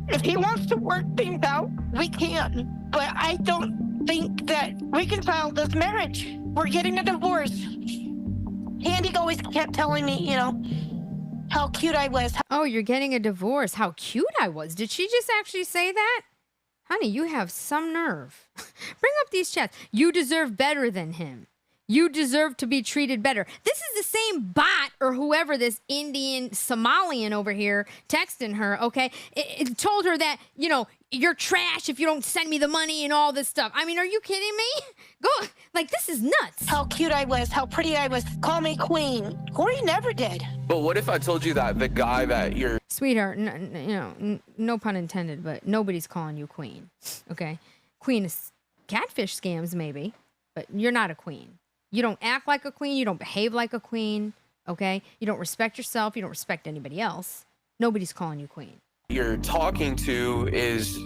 If he wants to work things out, we can. But I don't think that we can file this marriage. We're getting a divorce. Andy always kept telling me, how cute I was. Oh, you're getting a divorce. How cute I was. Did she just actually say that? Honey, you have some nerve. Bring up these chats. You deserve better than him. You deserve to be treated better. This is the same bot or whoever this Indian Somalian over here texting her, okay? It told her that, you're trash if you don't send me the money and all this stuff. I mean, are you kidding me? This is nuts. How cute I was, how pretty I was. Call me queen. Corey never did. But what if I told you that the guy that you're... Sweetheart, no pun intended, but nobody's calling you queen, okay? Queen is catfish scams, maybe, but you're not a queen. You don't act like a queen. You don't behave like a queen, okay? You don't respect yourself. You don't respect anybody else. Nobody's calling you queen. You're talking to is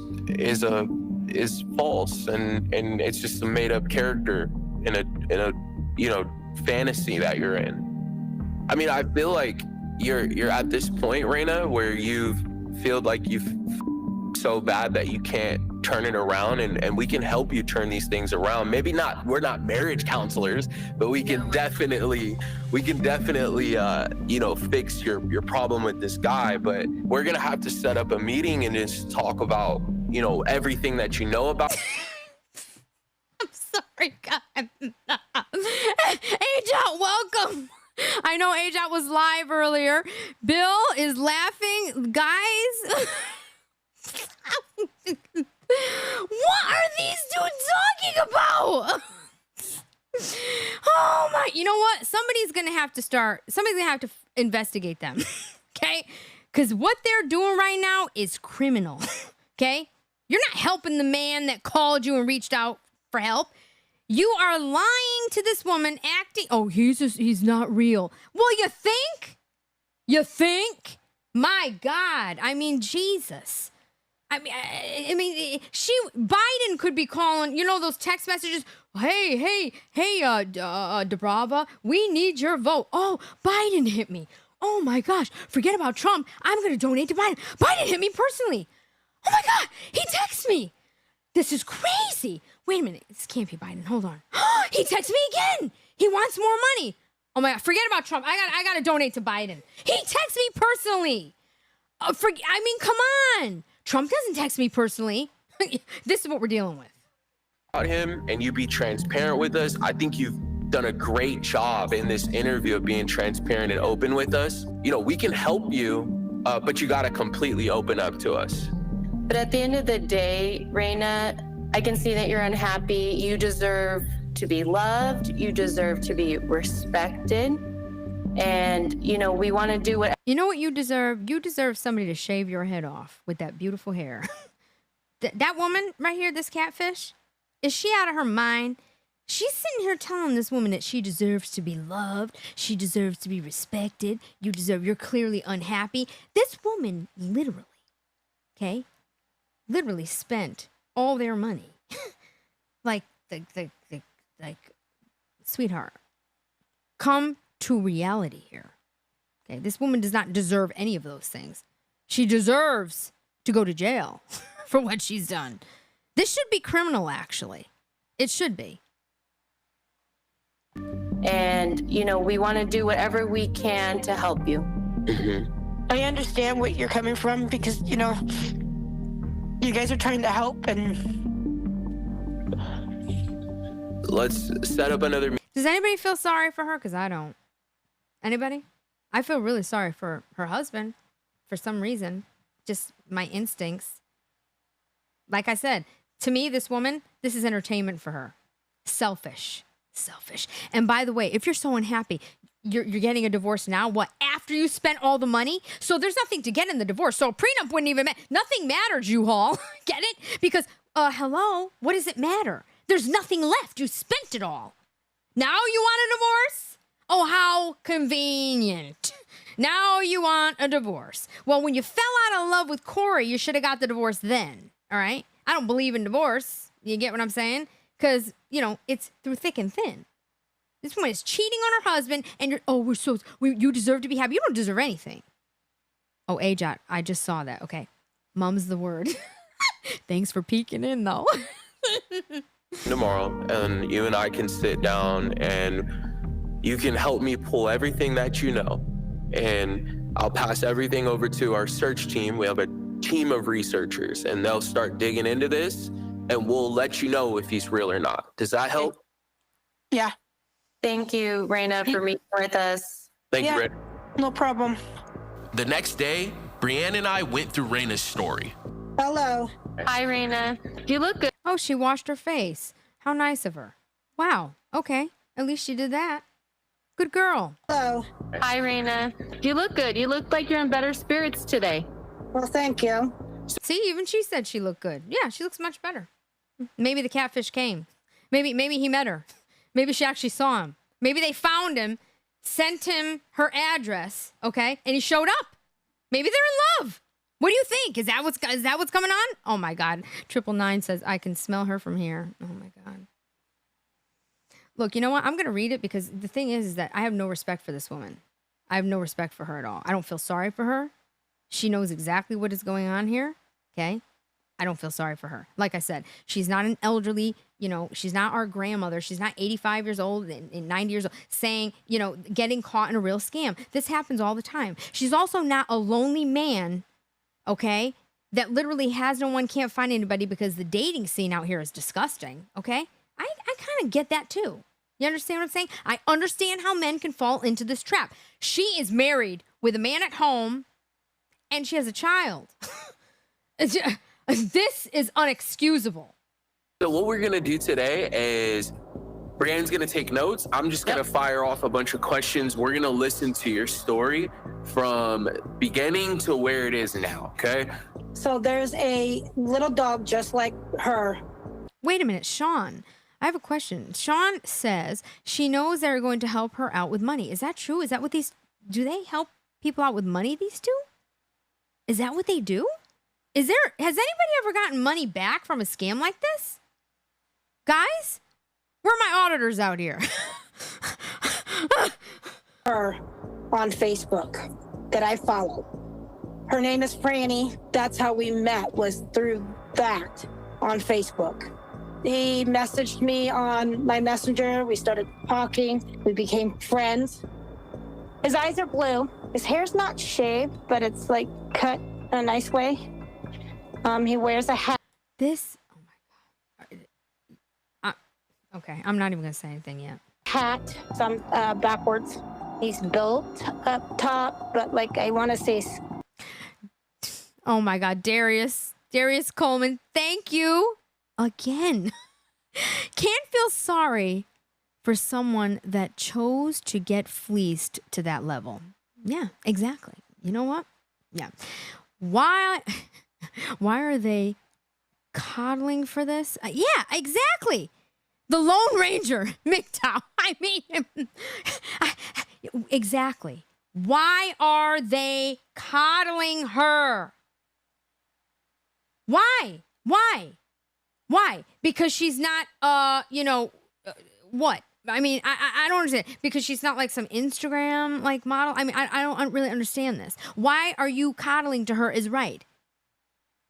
false, and it's just a made up character in a fantasy that you're in. I mean, I feel like you're at this point, Raina, where you feel like you've so bad that you can't turn it around, and we can help you turn these things around. Maybe not, we're not marriage counselors, but we can definitely you know, fix your problem with this guy. But we're gonna have to set up a meeting and just talk about, you know, everything that you know about. I'm sorry, God. Ajat, welcome. I know Ajat was live earlier. Bill is laughing. Guys, what are these dudes talking about? Oh my, you know what? Somebody's gonna have to investigate them. Okay? Because what they're doing right now is criminal. Okay? You're not helping the man that called you and reached out for help. You are lying to this woman, acting, oh, he's not real. Well, you think? You think? My God. I mean, Jesus. I mean, Biden could be calling, you know, those text messages. Hey, DiBRAVA, we need your vote. Oh, Biden hit me. Oh my gosh, forget about Trump. I'm going to donate to Biden. Biden hit me personally. Oh my God, he texted me. This is crazy. Wait a minute, this can't be Biden. Hold on. He texted me again. He wants more money. Oh my God, forget about Trump. I got to donate to Biden. He texted me personally. I mean, come on. Trump doesn't text me personally. This is what we're dealing with. About him, and you be transparent with us. I think you've done a great job in this interview of being transparent and open with us. You know, we can help you, but you got to completely open up to us. But at the end of the day, Raina, I can see that you're unhappy. You deserve to be loved. You deserve to be respected. And, you know, we want to do what... You know what you deserve? You deserve somebody to shave your head off with that beautiful hair. That woman right here, this catfish, is she out of her mind? She's sitting here telling this woman that she deserves to be loved. She deserves to be respected. You're clearly unhappy. This woman literally, okay, literally spent all their money. like, sweetheart, come to reality here. Okay, this woman does not deserve any of those things. She deserves to go to jail for what she's done. This should be criminal, actually. It should be. And, you know, we want to do whatever we can to help you. I understand what you're coming from because, you know, you guys are trying to help and... Let's set up another meeting. Does anybody feel sorry for her? Because I don't. Anybody? I feel really sorry for her husband for some reason. Just my instincts. Like I said, to me, this woman, this is entertainment for her. Selfish. And by the way, if you're so unhappy, you're getting a divorce now, what, after you spent all the money? So there's nothing to get in the divorce. So a prenup wouldn't even matter. Nothing matters, you all. Get it? Because, hello, what does it matter? There's nothing left. You spent it all. Now you want a divorce? Oh, how convenient. Now you want a divorce. Well, when you fell out of love with Corey, you should have got the divorce then. All right? I don't believe in divorce. You get what I'm saying? Because, you know, it's through thick and thin. This woman is cheating on her husband, and you deserve to be happy. You don't deserve anything. Oh, Ajat, I just saw that. Okay. Mum's the word. Thanks for peeking in, though. Tomorrow, and you and I can sit down, and you can help me pull everything that you know, and I'll pass everything over to our search team. We have a team of researchers, and they'll start digging into this, and we'll let you know if he's real or not. Does that help? Yeah. Thank you, Raina, for meeting with us. Thank you, Raina. No problem. The next day, Brianne and I went through Raina's story. Hello. Hi, Raina. You look good. Oh, she washed her face. How nice of her. Wow. Okay. At least she did that. Good girl. Hello. Hi, Raina. You look good. You look like you're in better spirits today. Well, thank you. See, even she said she looked good. Yeah, she looks much better. Maybe the catfish came. Maybe he met her. Maybe she actually saw him. Maybe they found him, sent him her address, okay, and he showed up. Maybe they're in love. What do you think? Is that what's coming on? Oh my God. 999 says I can smell her from here. Oh my God. Look, you know what? I'm going to read it because the thing is that I have no respect for this woman. I have no respect for her at all. I don't feel sorry for her. She knows exactly what is going on here. Okay. I don't feel sorry for her. Like I said, she's not an elderly, you know, she's not our grandmother. She's not 85 years old and 90 years old saying, you know, getting caught in a real scam. This happens all the time. She's also not a lonely man, okay, that literally has no one, can't find anybody because the dating scene out here is disgusting, okay? I kind of get that too. You understand what I'm saying? I understand how men can fall into this trap. She is married with a man at home and she has a child. This is unexcusable. So what we're gonna do today is Brianne's gonna take notes. I'm just gonna fire off a bunch of questions. We're gonna listen to your story from beginning to where it is now, okay? So there's a little dog just like her. Wait a minute, Sean. I have a question. Sean says she knows they're going to help her out with money. Is that true? Is that what do they help people out with money, these two? Is that what they do? Has anybody ever gotten money back from a scam like this? Guys, where are my auditors out here? Her on Facebook that I follow. Her name is Franny. That's how we met, was through that on Facebook. He messaged me on my messenger. We started talking. We became friends. His eyes are blue. His hair's not shaved, but it's like cut in a nice way. He wears a hat. Oh my God. Okay, I'm not even going to say anything yet. Hat, some backwards. He's built up top, but like I want to say. Oh my God, Darius Coleman, thank you again. Can't feel sorry for someone that chose to get fleeced to that level. Yeah, exactly. You know what? Yeah. Why are they coddling for this? Yeah, exactly. The Lone Ranger, MGTOW. I mean, exactly. Why are they coddling her? Why? Because she's not, what? I mean, I don't understand. Because she's not like some Instagram like model. I mean, I don't really understand this. Why are you coddling to her is right.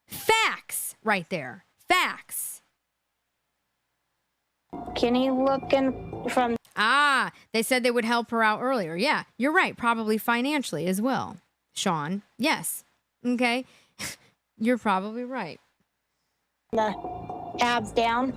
Facts right there. Facts. Kenny looking from. They said they would help her out earlier. Yeah, you're right. Probably financially as well. Sean, yes. Okay. You're probably right. The abs down.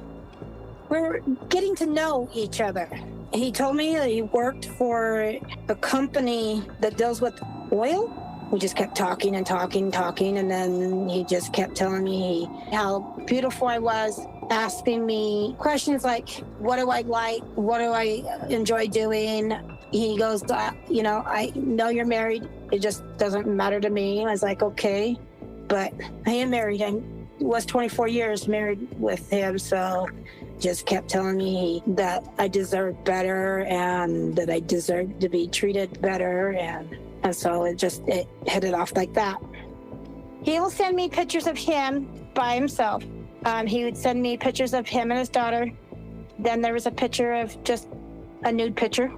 We're getting to know each other. He told me that he worked for a company that deals with oil. We just kept talking, and then he just kept telling me how beautiful I was, asking me questions like, what do I like? What do I enjoy doing? He goes, I know you're married. It just doesn't matter to me. I was like, okay, but I am married. I was 24 years married with him, so just kept telling me that I deserved better and that I deserved to be treated better, and so it hit it off like that. He will send me pictures of him by himself. He would send me pictures of him and his daughter. Then there was a picture of just a nude picture.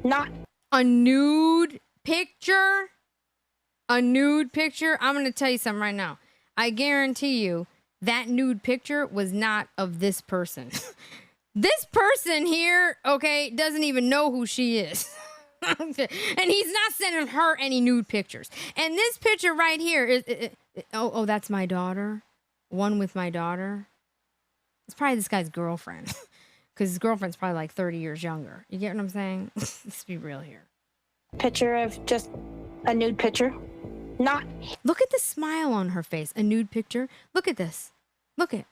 Not a nude picture? A nude picture? I'm going to tell you something right now. I guarantee you that nude picture was not of this person. This person here, okay, doesn't even know who she is. And he's not sending her any nude pictures. And this picture right here is, that's my daughter. One with my daughter. It's probably this guy's girlfriend. Because his girlfriend's probably like 30 years younger. You get what I'm saying? Let's be real here. Picture of just a nude picture. Not. Look at the smile on her face. A nude picture. Look at this. Look at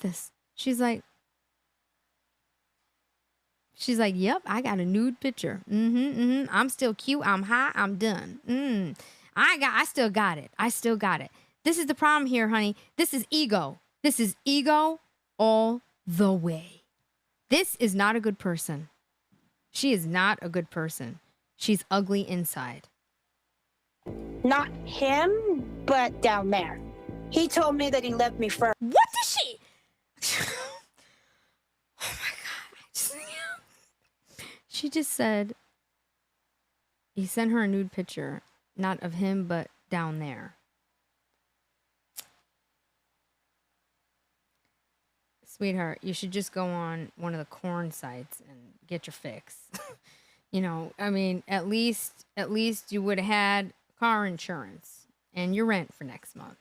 this. She's like, yep, I got a nude picture. I'm still cute. I'm high. I'm done. I still got it. This is the problem here, honey. This is ego. This is ego all the way. This is not a good person. She is not a good person. She's ugly inside. Not him, but down there. He told me that he left me first. What does she? just said he sent her a nude picture, not of him, but down there. Sweetheart, you should just go on one of the corn sites and get your fix. You know, I mean, at least you would have had car insurance and your rent for next month.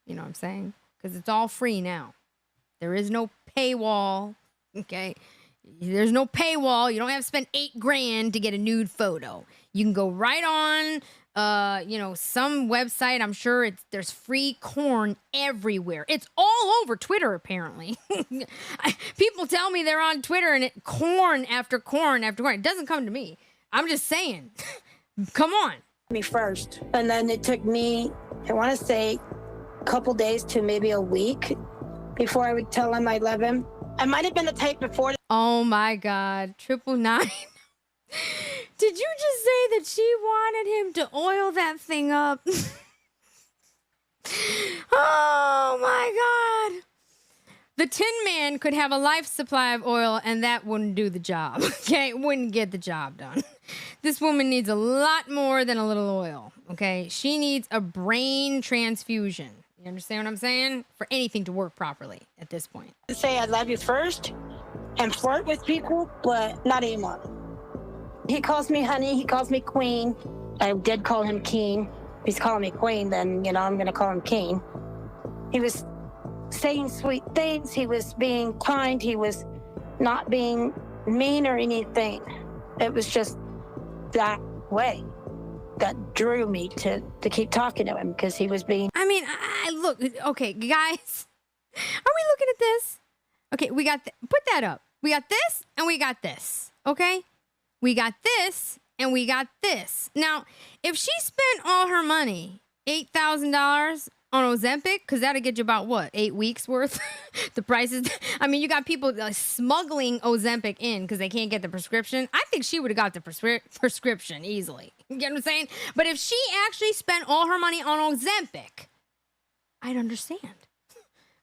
You know what I'm saying? Because it's all free now. There is no paywall. Okay. There's no paywall. You don't have to spend $8,000 to get a nude photo. You can go right on, some website. I'm sure there's free corn everywhere. It's all over Twitter, apparently. People tell me they're on Twitter and corn after corn after corn. It doesn't come to me. I'm just saying. Come on. Me first. And then it took me, I want to say, a couple days to maybe a week before I would tell him I love him. I might have been the type before. Oh my God. 999. Did you just say that she wanted him to oil that thing up? Oh my God. The Tin Man could have a life supply of oil and that wouldn't do the job. Okay, it wouldn't get the job done. This woman needs a lot more than a little oil. Okay, she needs a brain transfusion. You understand what I'm saying? For anything to work properly at this point. Say I love you first and flirt with people, but not anymore. He calls me honey. He calls me queen. I did call him king. If he's calling me queen, then, I'm going to call him king. He was saying sweet things. He was being kind. He was not being mean or anything. It was just that way that drew me to keep talking to him, because he was being... I mean, I look, okay, guys, are we looking at this? Okay, we got, put that up. We got this and we got this, okay? We got this and we got this. Now, if she spent all her money, $8,000 on Ozempic, because that'll get you about, what, 8 weeks worth? The prices. I mean, you got people smuggling Ozempic in because they can't get the prescription. I think she would have got the prescription easily. You get what I'm saying? But if she actually spent all her money on Ozempic, I'd understand.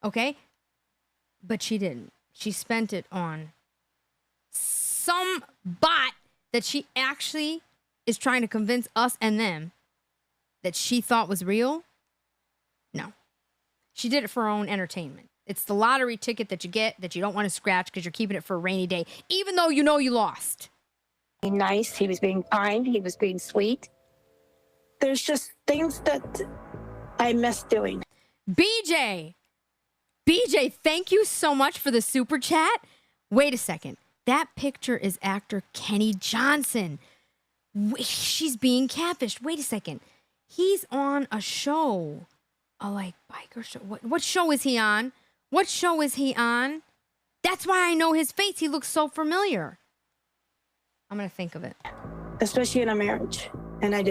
Okay? But she didn't. She spent it on some bot that she actually is trying to convince us and them that she thought was real. No. She did it for her own entertainment. It's the lottery ticket that you get that you don't want to scratch because you're keeping it for a rainy day, even though you know you lost. Nice. He was being kind. He was being sweet. There's just things that I miss doing. BJ, thank you so much for the super chat. Wait a second. That picture is actor Kenny Johnson. She's being catfished. Wait a second. He's on a show. A biker show. What show is he on? What show is he on? That's why I know his face. He looks so familiar. I'm going to think of it. Especially in a marriage. And I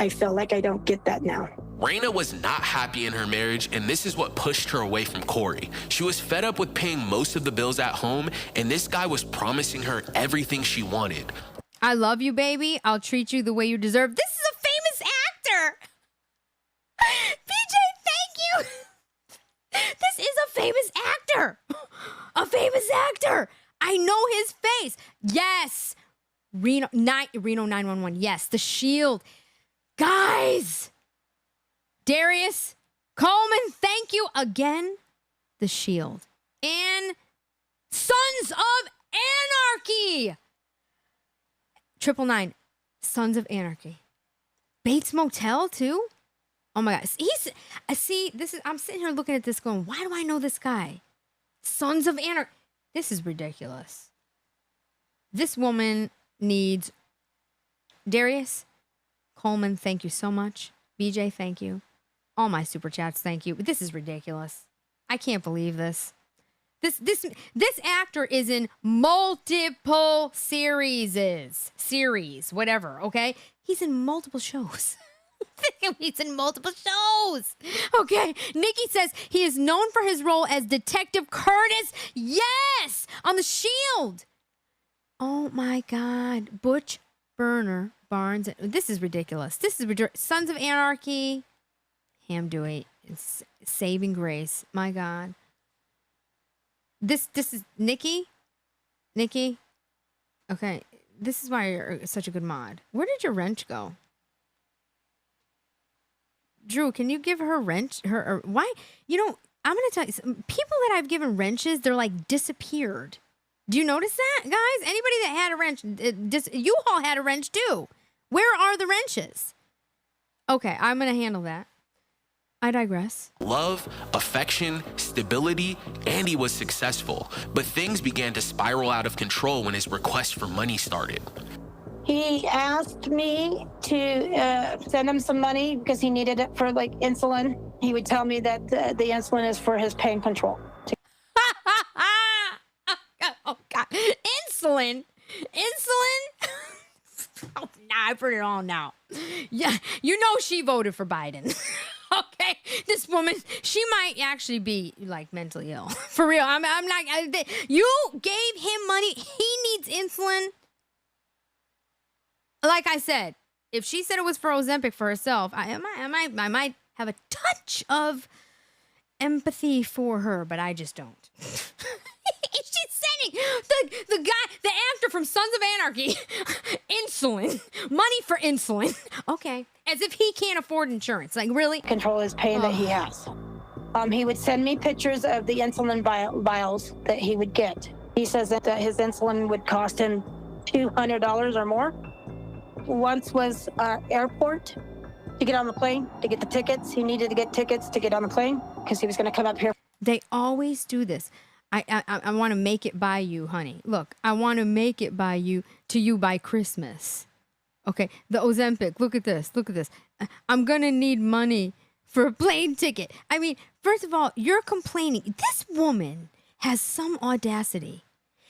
feel like I don't get that now. Raina was not happy in her marriage, and this is what pushed her away from Corey. She was fed up with paying most of the bills at home, and this guy was promising her everything she wanted. I love you, baby. I'll treat you the way you deserve. This is a famous actor. BJ, thank you. This is a famous actor. A famous actor. I know his face. Yes. Reno 911. Yes, The Shield. Guys. Darius Coleman, thank you again. The Shield. And Sons of Anarchy. 999. Sons of Anarchy. Bates Motel too? Oh my God. I'm sitting here looking at this going, why do I know this guy? Sons of Anarchy. This is ridiculous. This woman needs... Darius Coleman, thank you so much. BJ, thank you. All my super chats, thank you. This is ridiculous. I can't believe this. This actor is in multiple series, whatever, okay? He's in multiple shows. He's in multiple shows. Okay. Nikki says he is known for his role as Detective Curtis. Yes, on The Shield. Oh my God. Butch Burner Barnes. This is ridiculous. This is ridiculous. Sons of Anarchy. Ham Dewey. It's Saving Grace. My God. This is Nikki. Okay. This is why you're such a good mod. Where did your wrench go? Drew, can you give her wrench? Why? You know, I'm going to tell you, people that I've given wrenches, they're like disappeared. Do you notice that, guys? Anybody that had a wrench, you all had a wrench too. Where are the wrenches? Okay, I'm going to handle that. I digress. Love, affection, stability, and he was successful. But things began to spiral out of control when his request for money started. He asked me to send him some money because he needed it for like insulin. He would tell me that the insulin is for his pain control. Oh, God. Insulin? Oh, nah, I've heard it all now. Yeah, you know she voted for Biden. Okay, this woman, she might actually be like mentally ill. For real, I'm not. You gave him money. He needs insulin. Like I said, if she said it was for Ozempic for herself, I might have a touch of empathy for her, but I just don't. She's sending the guy, the actor from Sons of Anarchy, insulin, money for insulin. Okay, as if he can't afford insurance. Like, really? Control his pain that he has. He would send me pictures of the insulin vials that he would get. He says that his insulin would cost him $200 or more. Once was airport to get on the plane, to get the tickets. He needed to get tickets to get on the plane because he was going to come up here. They always do this. I want to make it by you, honey. Look, I want to make it by you to you by Christmas. Okay, the Ozempic. Look at this. Look at this. I'm going to need money for a plane ticket. I mean, first of all, you're complaining. This woman has some audacity.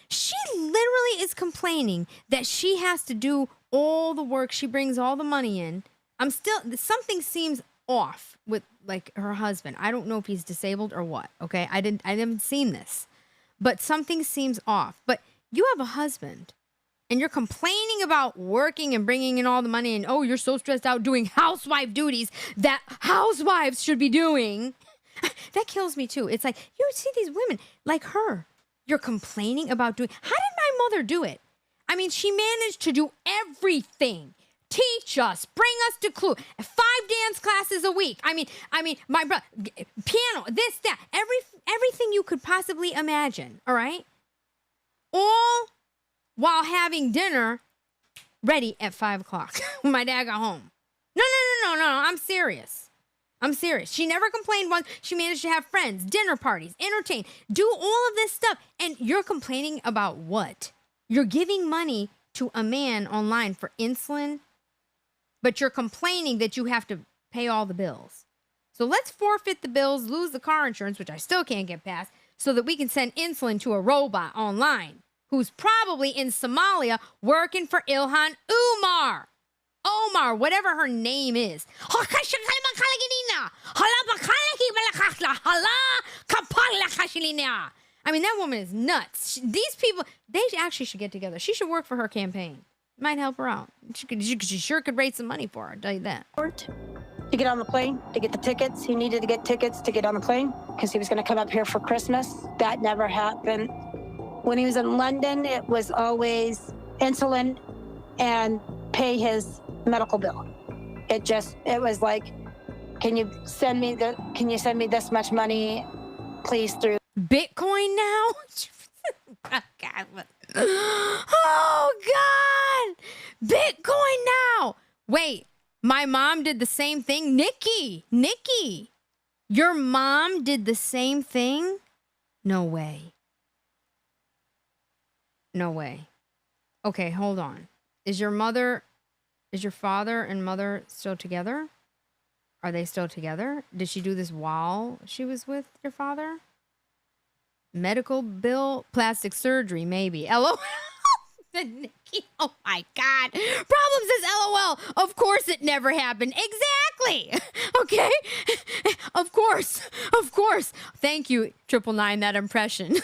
She literally is complaining that she has to do all the work. She brings all the money in. Something seems off with like her husband. I don't know if he's disabled or what. Okay, I haven't seen this, but something seems off. But you have a husband, and you're complaining about working and bringing in all the money, and oh, you're so stressed out doing housewife duties that housewives should be doing. That kills me too. It's like you see these women like her. You're complaining about doing. How did my mother do it? I mean, she managed to do everything. Teach us, bring us to Clue. 5 dance classes a week. I mean, my brother, piano, this, that, everything you could possibly imagine. All right, all while having dinner ready at 5 o'clock when my dad got home. No. I'm serious. She never complained once. She managed to have friends, dinner parties, entertain, do all of this stuff. And you're complaining about what? You're giving money to a man online for insulin, but you're complaining that you have to pay all the bills. So let's forfeit the bills, lose the car insurance, which I still can't get past, so that we can send insulin to a robot online who's probably in Somalia working for Ilhan Omar, whatever her name is. I mean, that woman is nuts. These people, they actually should get together. She should work for her campaign. Might help her out. She sure could raise some money for her, I'll tell you that. To get on the plane, to get the tickets. He needed to get tickets to get on the plane because he was going to come up here for Christmas. That never happened. When he was in London, it was always insulin and pay his medical bill. It was like, can you send me this much money, please, through Bitcoin now? Oh, God. Bitcoin now. Wait, my mom did the same thing? Nikki, your mom did the same thing? No way. Okay, hold on. Is your father and mother still together? Are they still together? Did she do this while she was with your father? Medical bill, plastic surgery, maybe. LOL. Nikki, oh my God. Problem says LOL. Of course it never happened. Exactly. Okay. Of course. Thank you, 999, that impression.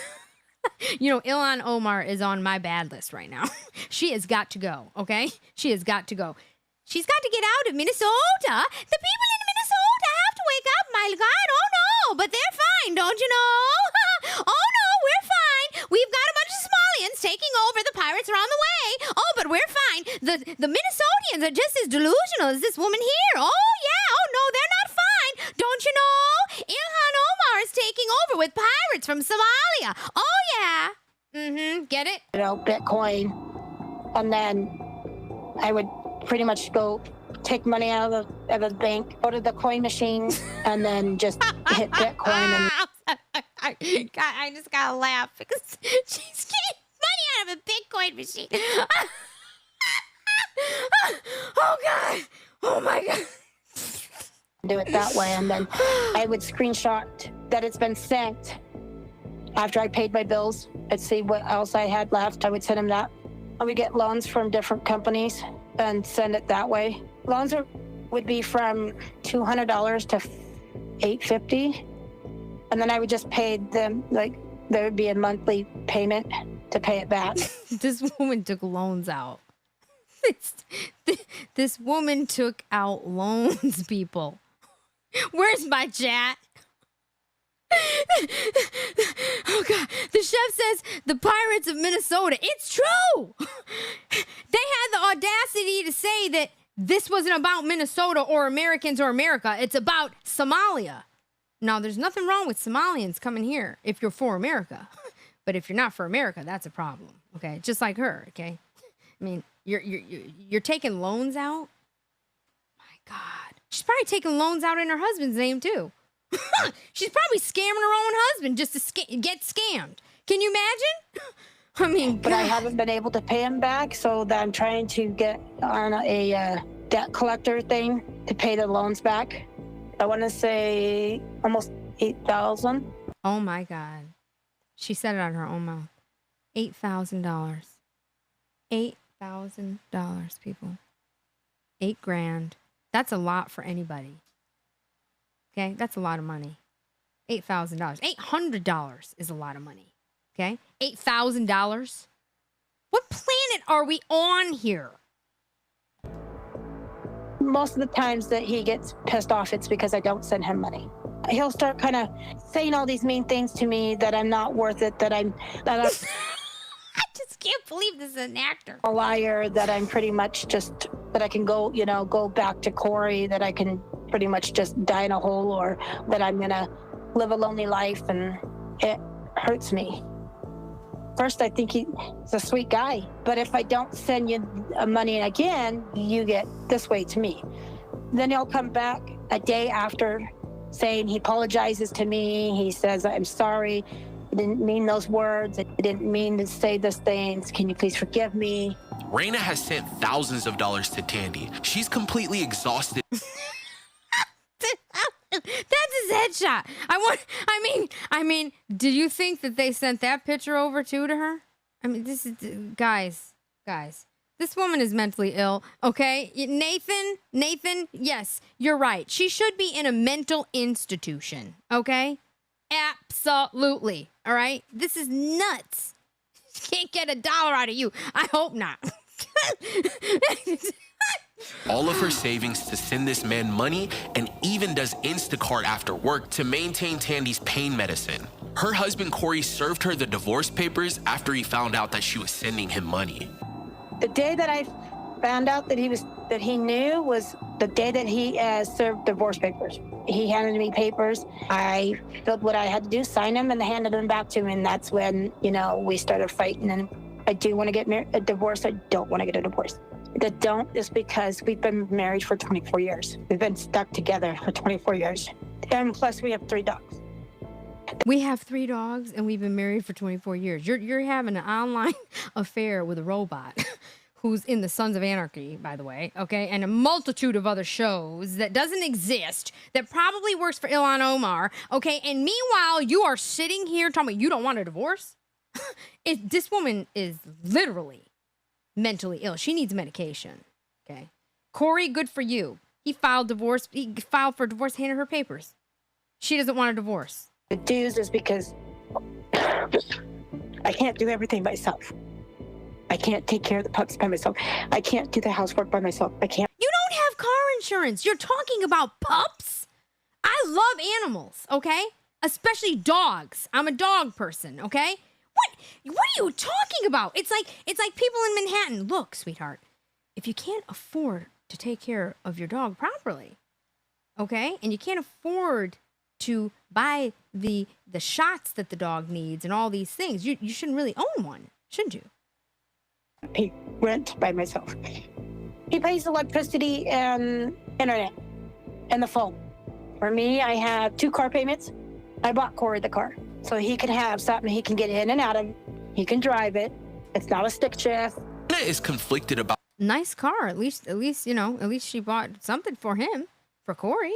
You know, Ilhan Omar is on my bad list right now. She has got to go, okay? She has got to go. She's got to get out of Minnesota. The people in Minnesota have to wake up, my God. Oh, no, but they're fine, don't you know? Oh, no, we're fine. We've got a bunch of Somalians taking over. The pirates are on the way. Oh, but we're fine. The Minnesotans are just as delusional as this woman here. Oh, yeah. Oh, no, they're not fine. Don't you know? Ilhan Omar is taking over with pirates from Somalia. Oh, yeah. Mm-hmm. Get it? You know, Bitcoin. And then I would pretty much go take money out of the bank, go to the coin machine, and then just hit Bitcoin. And God, I just gotta laugh because she's getting money out of a Bitcoin machine. Oh, God. Oh, my God. do it that way. And then I would screenshot that it's been sent. After I paid my bills, I'd see what else I had left. I would send them that. I would get loans from different companies and send it that way. Loans would be from $200 to $850. And then I would just pay them, like, there would be a monthly payment to pay it back. This woman took loans out. This woman took out loans, people. Where's my chat? Oh, God. The chef says the pirates of Minnesota. It's true. They had the audacity to say that this wasn't about Minnesota or Americans or America. It's about Somalia. Now, there's nothing wrong with Somalians coming here if you're for America. But if you're not for America, that's a problem. Okay? Just like her, okay? I mean, you're taking loans out? My God. She's probably taking loans out in her husband's name, too. She's probably scamming her own husband just to get scammed. Can you imagine? I mean, but I haven't been able to pay him back, so that I'm trying to get on a debt collector thing to pay the loans back. I want to say almost $8,000. Oh my God. She said it on her own mouth. $8,000. $8,000, people. $8,000. That's a lot for anybody. Okay, that's a lot of money. $8,000. $800 is a lot of money. Okay, $8,000. What planet are we on here? Most of the times that he gets pissed off, it's because I don't send him money. He'll start kind of saying all these mean things to me that I'm not worth it, that I'm I just can't believe this is an actor. A liar, that I'm pretty much just, that I can go, go back to Corey, that I can pretty much just die in a hole, or that I'm gonna live a lonely life, and it hurts me. First, I think he's a sweet guy, but if I don't send you money again, you get this way to me. Then he'll come back a day after saying he apologizes to me. He says, I'm sorry, I didn't mean those words. I didn't mean to say those things. Can you please forgive me? Raina has sent thousands of dollars to Tandy. She's completely exhausted. That's his headshot. I mean, do you think that they sent that picture over to her? I mean, this is, guys, this woman is mentally ill, okay? Nathan, yes, you're right. She should be in a mental institution, okay? Absolutely, all right? This is nuts. Can't get $1 out of you. I hope not. All of her savings to send this man money, and even does Instacart after work to maintain Tandy's pain medicine. Her husband Corey served her the divorce papers after he found out that she was sending him money. The day that I found out that he knew was the day that he served divorce papers. He handed me papers. I filled what I had to do, signed them, and handed them back to him. And that's when, we started fighting. And I do want to get a divorce. I don't want to get a divorce. The don't is because we've been married for 24 years. We've been stuck together for 24 years. And plus, we have 3 dogs. We have 3 dogs, and we've been married for 24 years. You're having an online affair with a robot who's in the Sons of Anarchy, by the way, okay? And a multitude of other shows that doesn't exist, that probably works for Ilhan Omar, okay? And meanwhile, you are sitting here talking about you don't want a divorce? This woman is literally mentally ill. She needs medication, okay? Corey, good for you. He filed for divorce, handed her papers. She doesn't want a divorce. The dues is because I can't do everything myself. I can't take care of the pups by myself. I can't do the housework by myself. I can't. You don't have car insurance. You're talking about pups? I love animals, okay? Especially dogs. I'm a dog person, okay? What are you talking about? It's like people in Manhattan. Look, sweetheart, if you can't afford to take care of your dog properly, okay, and you can't afford to buy the shots that the dog needs and all these things, you shouldn't really own one, shouldn't you? Pay rent by myself. He pays electricity and internet and the phone. For me, I have 2 car payments. I bought Corey the car so he can have something he can get in and out of. He can drive it. It's not a stick shift. Raina is conflicted about Nice car. At least, you know, at least she bought something for him, for Corey.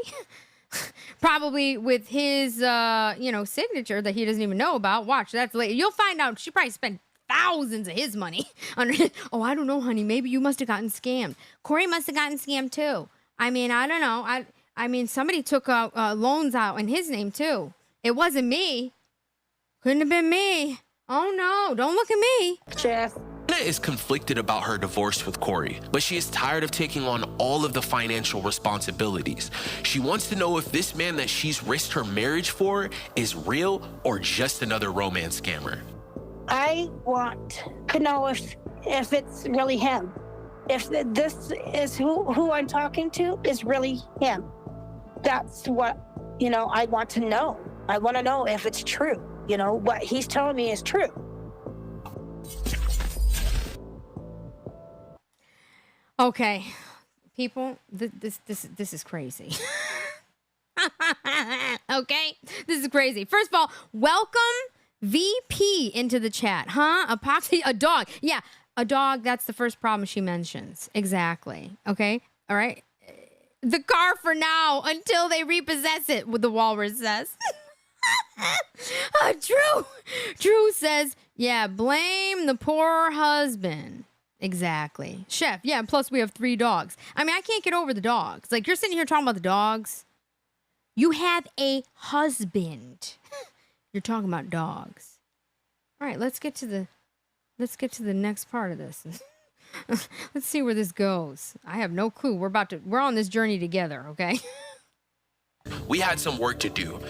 Probably with his, you know, signature that he doesn't even know about. Watch, that's later. You'll find out she probably spent thousands of his money on it. Oh, I don't know, honey. Maybe you must have gotten scammed. Corey must have gotten scammed too. I mean, I don't know. I mean, somebody took loans out in his name too. It wasn't me. Couldn't have been me. Oh no, don't look at me. Jeff. Raina is conflicted about her divorce with Corey, but she is tired of taking on all of the financial responsibilities. She wants to know if this man that she's risked her marriage for is real or just another romance scammer. I want to know if it's really him. If this is who I'm talking to is really him. That's what, you know, I want to know. I want to know if it's true. You know, what he's telling me is true. Okay, people, this is crazy. Okay, this is crazy. First of all, welcome VP into the chat, huh? A dog. Yeah, a dog. That's the first problem she mentions. Exactly. Okay. All right. The car for now until they repossess it. What the walrus says. Drew says, yeah, blame the poor husband. Exactly. Chef, yeah, and plus we have 3 dogs. I mean, I can't get over the dogs. Like, you're sitting here talking about the dogs. You have a husband. You're talking about dogs. All right, let's get to the next part of this. Let's see where this goes. I have no clue. We're on this journey together, okay? We had some work to do.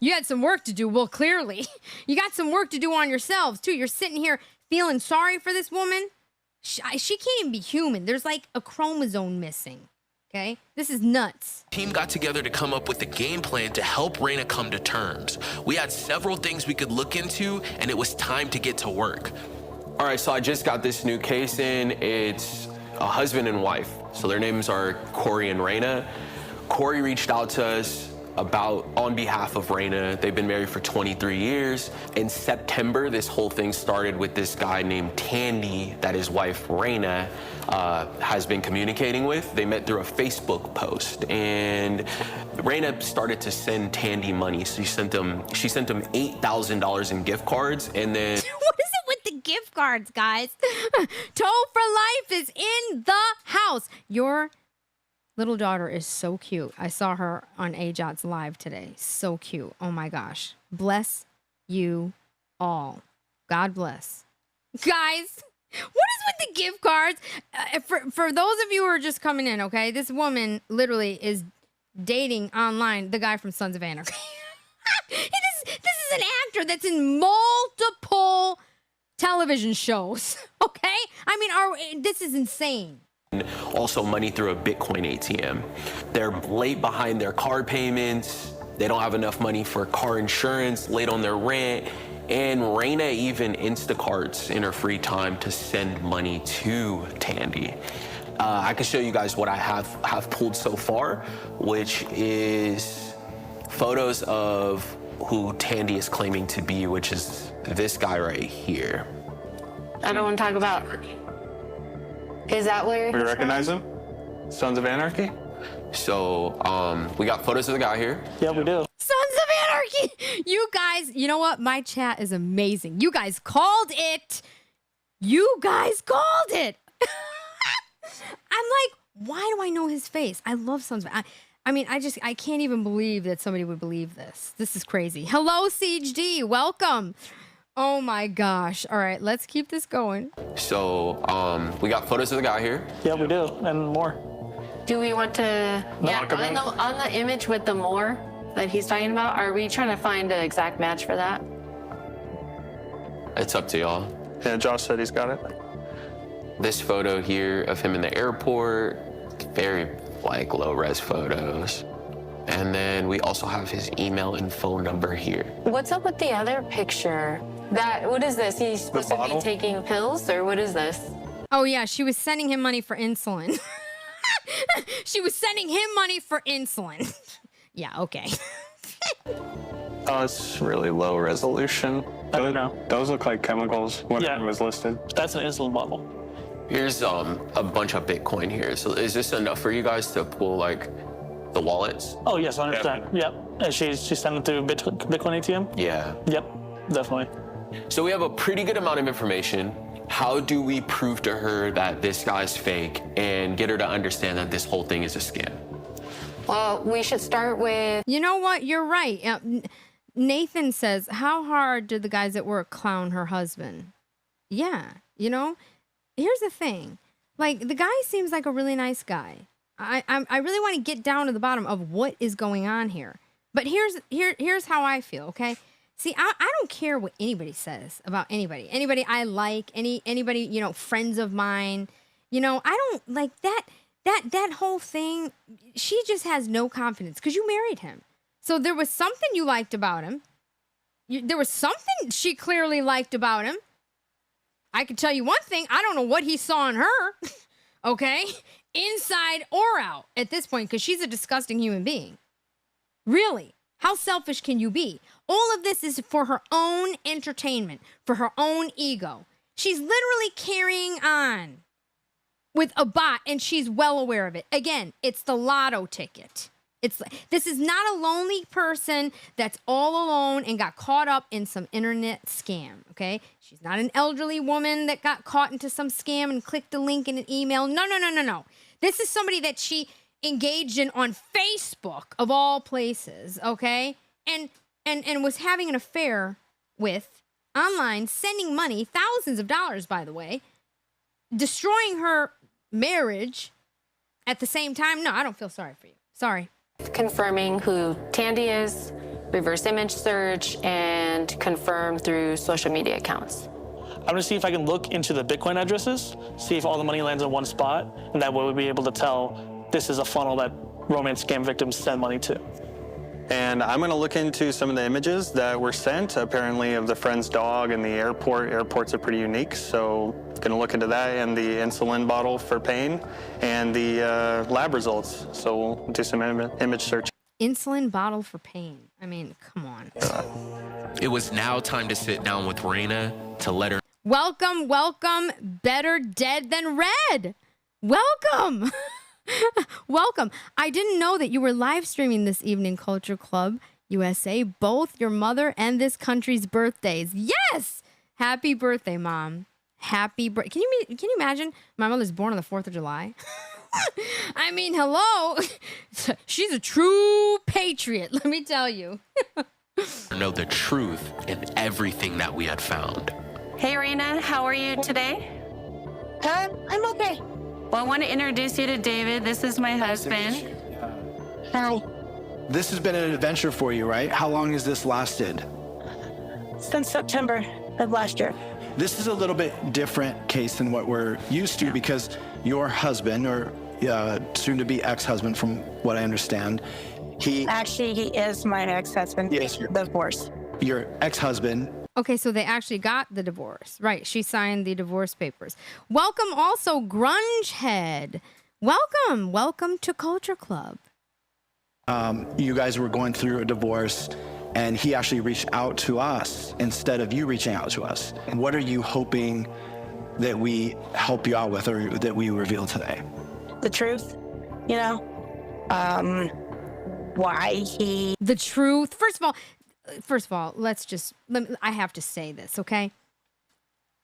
You had some work to do. Well, clearly. You got some work to do on yourselves, too. You're sitting here feeling sorry for this woman. She can't even be human. There's like a chromosome missing. Okay? This is nuts. Team got together to come up with a game plan to help Raina come to terms. We had several things we could look into, and it was time to get to work. All right, so I just got this new case in. It's a husband and wife. So their names are Corey and Raina. Corey reached out to us on behalf of Raina. They've been married for 23 years. In September, this whole thing started with this guy named Tandy that his wife Raina has been communicating with. They met through a Facebook post, and Raina started to send Tandy money. So she sent him $8,000 in gift cards, and then what is it with the gift cards, guys? Toe for Life is in the house. Your little daughter is so cute. I saw her on AJOT's live today. So cute. Oh my gosh. Bless you all. God bless. Guys, what is with the gift cards? For those of you who are just coming in, okay, this woman literally is dating online the guy from Sons of Anarchy. This is an actor that's in multiple television shows, okay? I mean, this is insane. Also money through a Bitcoin ATM. They're late behind their car payments. They don't have enough money for car insurance, late on their rent. And Raina even Instacarts in her free time to send money to Tandy. I can show you guys what I have pulled so far, which is photos of who Tandy is claiming to be, which is this guy right here. I don't want to talk about. Is that where? We recognize him? Sons of Anarchy? So, we got photos of the guy here. Yeah, we do. Sons of Anarchy! You guys, you know what? My chat is amazing. You guys called it. You guys called it. I'm like, why do I know his face? I love Sons of Anarchy. I mean, I can't even believe that somebody would believe this. This is crazy. Hello, Siege D. Welcome. Oh my gosh. All right, let's keep this going. So, we got photos of the guy here. Yeah, we do, and more. Do we want to? Yeah, on the image with the more that he's talking about, are we trying to find an exact match for that? It's up to y'all. Yeah, Josh said he's got it. this photo here of him in the airport, very like low-res photos. And then we also have his email and phone number here. What's up with the other picture? What is this? He's supposed to be taking pills, or what is this? Oh yeah, she was sending him money for insulin. She was sending him money for insulin. Yeah, okay. Oh, it's really low resolution. I don't know. Those look like chemicals when it was listed. That's an insulin bottle. Here's a bunch of Bitcoin here. So is this enough for you guys to pull like the wallets? Oh yes, I understand. Yep. And she sent it through Bitcoin ATM? Yeah. Yep, definitely. So we have a pretty good amount of information. How do we prove to her that this guy's fake and get her to understand that this whole thing is a scam? Well, we should start with... You know what? You're right. Nathan says, how hard did the guys at work clown her husband? Yeah, you know, here's the thing. Like, the guy seems like a really nice guy. I really want to get down to the bottom of what is going on here. But here's how I feel, okay? See, I don't care what anybody says about anybody. Anybody I like, anybody, you know, friends of mine. You know, I don't like that whole thing. She just has no confidence because you married him. So there was something you liked about him. There was something she clearly liked about him. I can tell you one thing. I don't know what he saw in her, okay? Inside or out at this point, because she's a disgusting human being. Really? How selfish can you be? All of this is for her own entertainment, for her own ego. She's literally carrying on with a bot, and she's well aware of it. Again, it's the lotto ticket. This is not a lonely person that's all alone and got caught up in some internet scam, okay? She's not an elderly woman that got caught into some scam and clicked a link in an email. No. This is somebody that she engaged in on Facebook, of all places, okay? And was having an affair with online, sending money, thousands of dollars, by the way, destroying her marriage at the same time. No, I don't feel sorry for you. Sorry. Confirming who Tandy is, reverse image search, and confirm through social media accounts. I'm gonna see if I can look into the Bitcoin addresses, see if all the money lands in one spot, and that way we'll be able to tell this is a funnel that romance scam victims send money to. And I'm gonna look into some of the images that were sent, apparently of the friend's dog and the airport. Airports are pretty unique, so gonna look into that and the insulin bottle for pain and the lab results. So we'll do some image search. Insulin bottle for pain. I mean, come on. It was now time to sit down with Raina to let her. Welcome. Better dead than red. Welcome. Welcome. I didn't know that you were live streaming this evening, Culture Club USA, both your mother and this country's birthdays. Yes! Happy birthday, Mom. Happy birthday. Can you imagine? My mother's born on the 4th of July. I mean, hello. She's a true patriot, let me tell you. Know the truth in everything that we had found. Hey, Raina, how are you today? I'm okay. Well, I want to introduce you to David. This is my husband. Hi. This has been an adventure for you, right? How long has this lasted? Since September of last year. This is a little bit different case than what we're used to because your husband, or soon-to-be ex-husband from what I understand, he is my ex-husband. Yes, divorce. Your ex-husband. Okay, so they actually got the divorce. Right, she signed the divorce papers. Welcome also, Grunge Head. Welcome to Culture Club. You guys were going through a divorce, and he actually reached out to us instead of you reaching out to us. And what are you hoping that we help you out with, or that we reveal today? The truth, you know, why he... The truth. First of all, I have to say this, okay?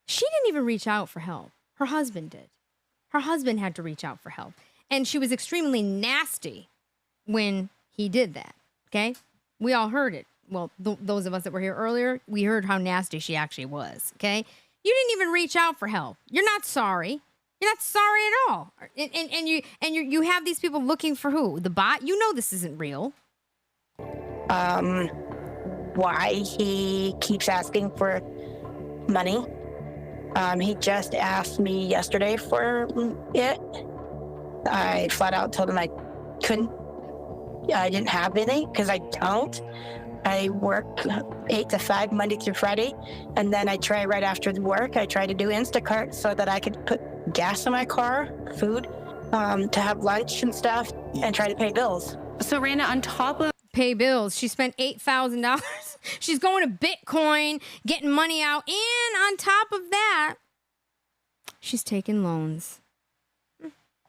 She didn't even reach out for help. Her husband did. Her husband had to reach out for help. And she was extremely nasty when he did that, okay? We all heard it. Well, those of us that were here earlier, we heard how nasty she actually was, okay? You didn't even reach out for help. You're not sorry. You're not sorry at all. And you have these people looking for who? The bot? You know this isn't real. Why he keeps asking for money. He just asked me yesterday for it. I flat out told him I didn't have any because I don't. I work 8 to 5 Monday through Friday, and then I try right after the work. I try to do Instacart so that I could put gas in my car, food, to have lunch and stuff, and try to pay bills. So Raina, on top of Pay bills, she spent $8,000. She's going to Bitcoin, getting money out, and on top of that, she's taking loans.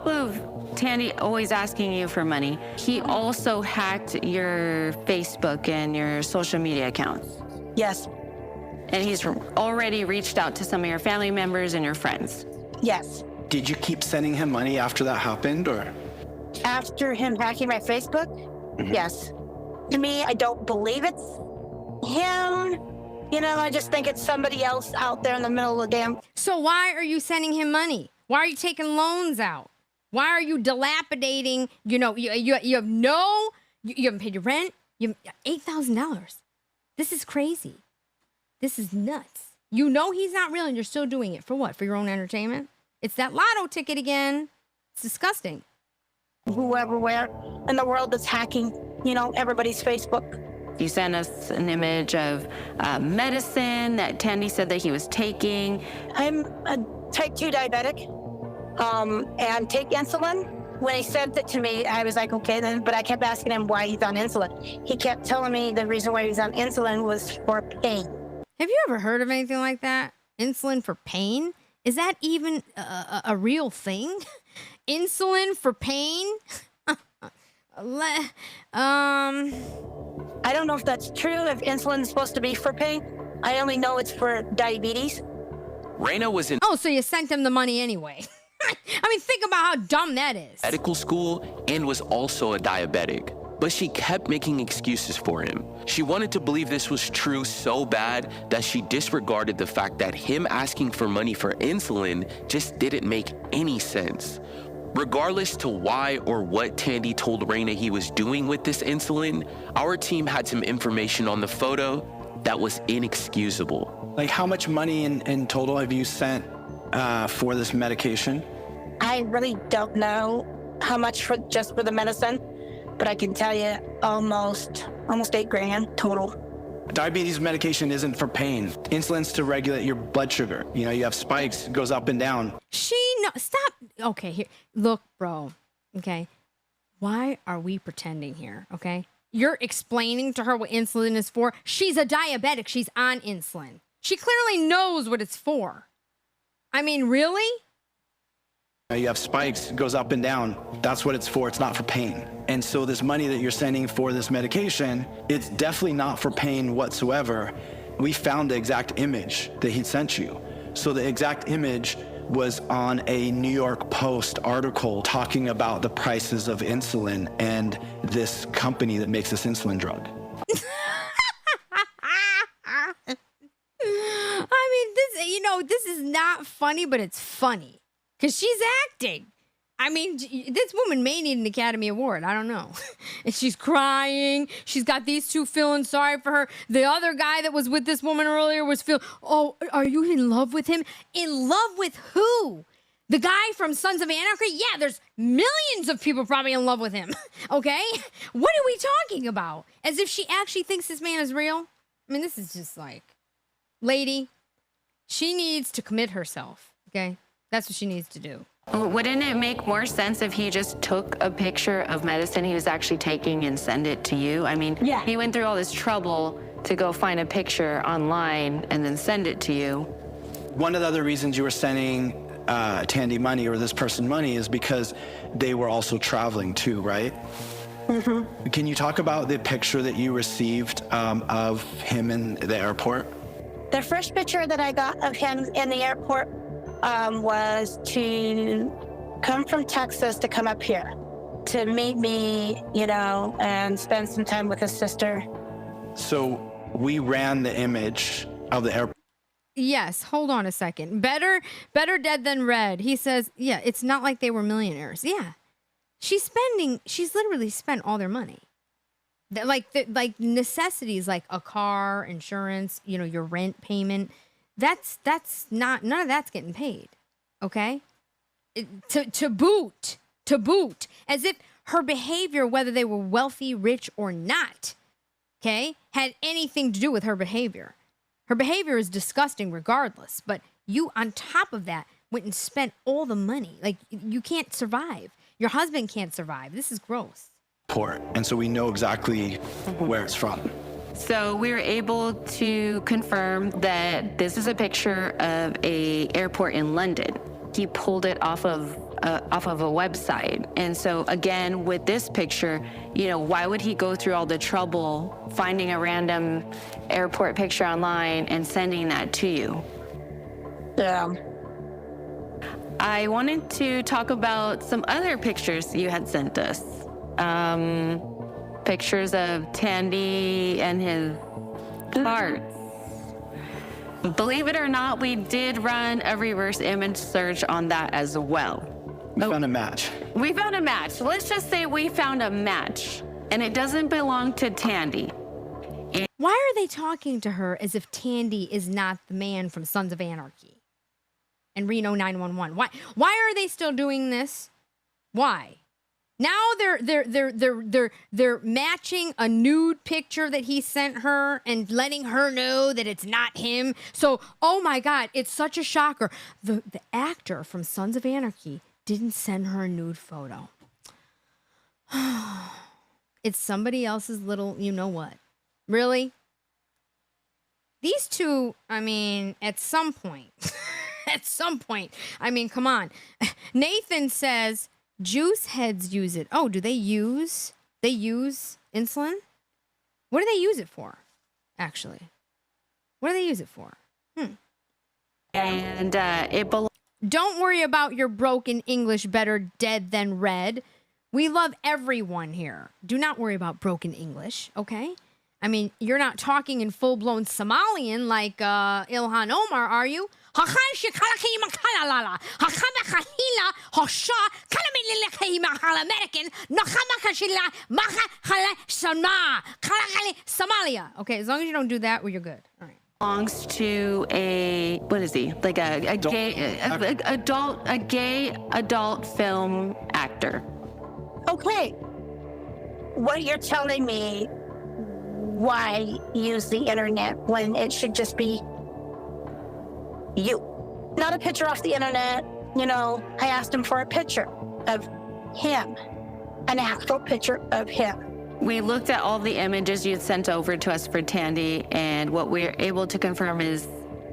of Tandy always asking you for money, he also hacked your Facebook and your social media accounts. Yes. And he's already reached out to some of your family members and your friends. Yes. Did you keep sending him money after that happened, or? After him hacking my Facebook? Yes. To me, I don't believe it's him. You know, I just think it's somebody else out there in the middle of the damn. So why are you sending him money? Why are you taking loans out? Why are you dilapidating? You know, you haven't paid your rent. You $8,000. This is crazy. This is nuts. You know he's not real, and you're still doing it for what? For your own entertainment? It's that lotto ticket again. It's disgusting. Whoever, where in the world that's hacking, you know, everybody's Facebook. You sent us an image of medicine that Tandy said that he was taking. I'm a type 2 diabetic and take insulin. When he sent it to me, I was like, okay, then, but I kept asking him why he's on insulin. He kept telling me the reason why he's on insulin was for pain. Have you ever heard of anything like that? Insulin for pain? Is that even a real thing? Insulin for pain? I don't know if that's true, if insulin is supposed to be for pain. I only know it's for diabetes. Raina was in Oh, so you sent him the money anyway. I mean, think about how dumb that is. medical school and was also a diabetic. But she kept making excuses for him. She wanted to believe this was true so bad that she disregarded the fact that him asking for money for insulin just didn't make any sense. Regardless to why or what Tandy told Raina he was doing with this insulin, our team had some information on the photo that was inexcusable. Like, how much money in total have you sent for this medication? I really don't know how much for just for the medicine, but I can tell you almost $8,000 total. Diabetes medication isn't for pain. Insulin's to regulate your blood sugar. You know, you have spikes, it goes up and down. Stop. Okay, here. Look, bro. Okay. Why are we pretending here? Okay. You're explaining to her what insulin is for. She's a diabetic. She's on insulin. She clearly knows what it's for. I mean, really? You have spikes, it goes up and down. That's what it's for. It's not for pain. And so this money that you're sending for this medication, it's definitely not for pain whatsoever. We found the exact image that he sent you. So the exact image was on a New York Post article talking about the prices of insulin and this company that makes this insulin drug. I mean, this is not funny, but it's funny. Because she's acting. I mean, this woman may need an Academy Award. I don't know. And she's crying. She's got these two feeling sorry for her. The other guy that was with this woman earlier was feeling, oh, are you in love with him? In love with who? The guy from Sons of Anarchy? Yeah, there's millions of people probably in love with him. Okay? What are we talking about? As if she actually thinks this man is real? I mean, this is just like, lady, she needs to commit herself. Okay? That's what she needs to do. Wouldn't it make more sense if he just took a picture of medicine he was actually taking and send it to you? I mean, Yeah. He went through all this trouble to go find a picture online and then send it to you. One of the other reasons you were sending Tandy money or this person money is because they were also traveling too, right? Mm-hmm. Can you talk about the picture that you received of him in the airport? The first picture that I got of him in the airport was to come from Texas to come up here to meet me, you know, and spend some time with his sister. So we ran the image of the airport. Yes, hold on a second. Better dead than red. He says, yeah, it's not like they were millionaires. Yeah. She's literally spent all their money. Like necessities like a car, insurance, you know, your rent payment. that's not, none of that's getting paid. Okay? To boot, as if her behavior, whether they were wealthy, rich, or not, okay, had anything to do with her behavior. Her behavior is disgusting regardless, but you, on top of that, went and spent all the money. Like, you can't survive. Your husband can't survive. This is gross. And so we know exactly where it's from. So we were able to confirm that this is a picture of a airport in London. He pulled it off of a website. And so again, with this picture, you know, why would he go through all the trouble finding a random airport picture online and sending that to you? Yeah. I wanted to talk about some other pictures you had sent us. Pictures of Tandy and his parts. Believe it or not, we did run a reverse image search on that as well. We found a match. We found a match. Let's just say we found a match, and it doesn't belong to Tandy. Why are they talking to her as if Tandy is not the man from Sons of Anarchy and Reno 911? Why are they still doing this? Why? Now they're matching a nude picture that he sent her and letting her know that it's not him. So, oh my God, it's such a shocker. The actor from Sons of Anarchy didn't send her a nude photo. It's somebody else's little, you know what? Really? These two, I mean, at some point, I mean, come on. Nathan says, juice heads use it. Oh, do they use insulin? What do they use it for, actually? What do they use it for? And Don't worry about your broken English, better dead than red. We love everyone here. Do not worry about broken English, okay? I mean, you're not talking in full-blown Somalian like Ilhan Omar, are you? Somalia. Okay, as long as you don't do that, well, you're good. All right. Belongs to a, what is he? Like a gay adult film actor. Okay. What you're telling me, why use the internet when it should just be you? Not a picture off the internet. You know, I asked him for a picture of him, an actual picture of him. We looked at all the images you had sent over to us for Tandy, and what we're able to confirm is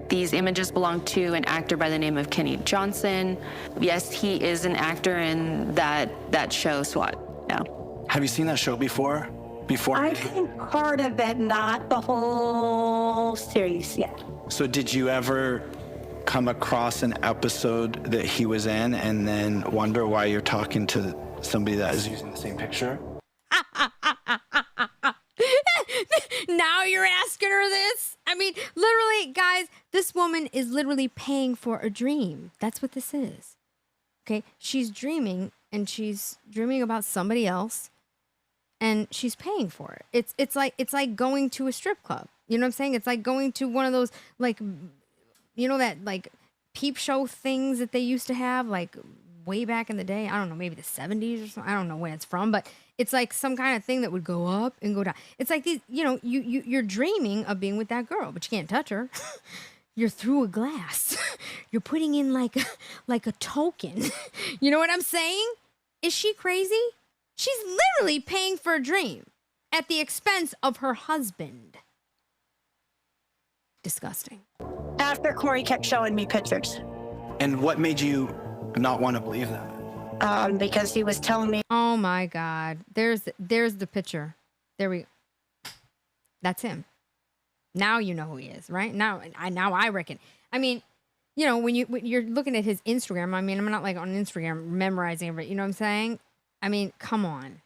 these images belong to an actor by the name of Kenny Johnson. Yes, he is an actor in that show, SWAT. Yeah. Have you seen that show before? I've seen part of it, not the whole series yet. So did you ever come across an episode that he was in and then wonder why you're talking to somebody that is using the same picture? Now you're asking her this? I mean, literally, guys, this woman is literally paying for a dream. That's what this is. Okay? She's dreaming, and she's dreaming about somebody else, and she's paying for it. It's like going to a strip club. You know what I'm saying? It's like going to one of those, like, you know, that like peep show things that they used to have, like way back in the day. I don't know, maybe the 70s or something. I don't know when it's from, but it's like some kind of thing that would go up and go down. It's like these, you know, you're dreaming of being with that girl, but you can't touch her. You're through a glass. You're putting in like a token. You know what I'm saying? Is she crazy? She's literally paying for a dream at the expense of her husband. Disgusting. After Corey kept showing me pictures. And what made you not want to believe that? Because he was telling me. Oh my God. There's the picture. There we go. That's him. Now you know who he is, right? Now I reckon. I mean, you know, when you're looking at his Instagram, I mean, I'm not like on Instagram memorizing it, you know what I'm saying? I mean, come on.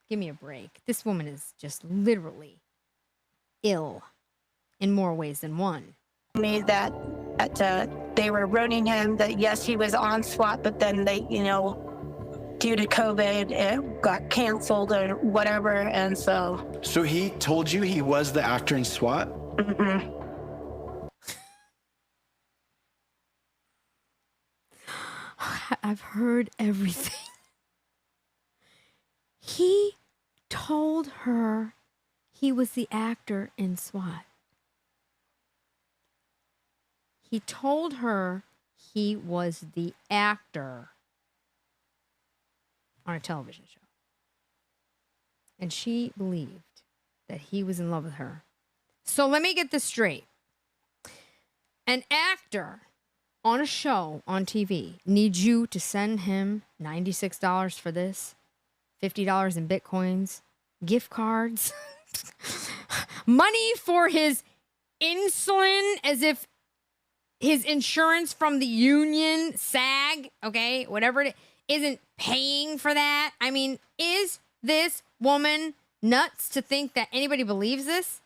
Give me a break. This woman is just literally ill in more ways than one. Me that they were ruining him, that yes, he was on SWAT, but then they, you know, due to COVID, it got canceled or whatever, and so. So he told you he was the actor in SWAT? Mm-mm. I've heard everything. He told her he was the actor in SWAT. He told her he was the actor on a television show. And she believed that he was in love with her. So let me get this straight. An actor on a show on TV needs you to send him $96 for this, $50 in Bitcoins, gift cards, money for his insulin as if his insurance from the union, SAG, okay, whatever it is, isn't paying for that. I mean, is this woman nuts to think that anybody believes this?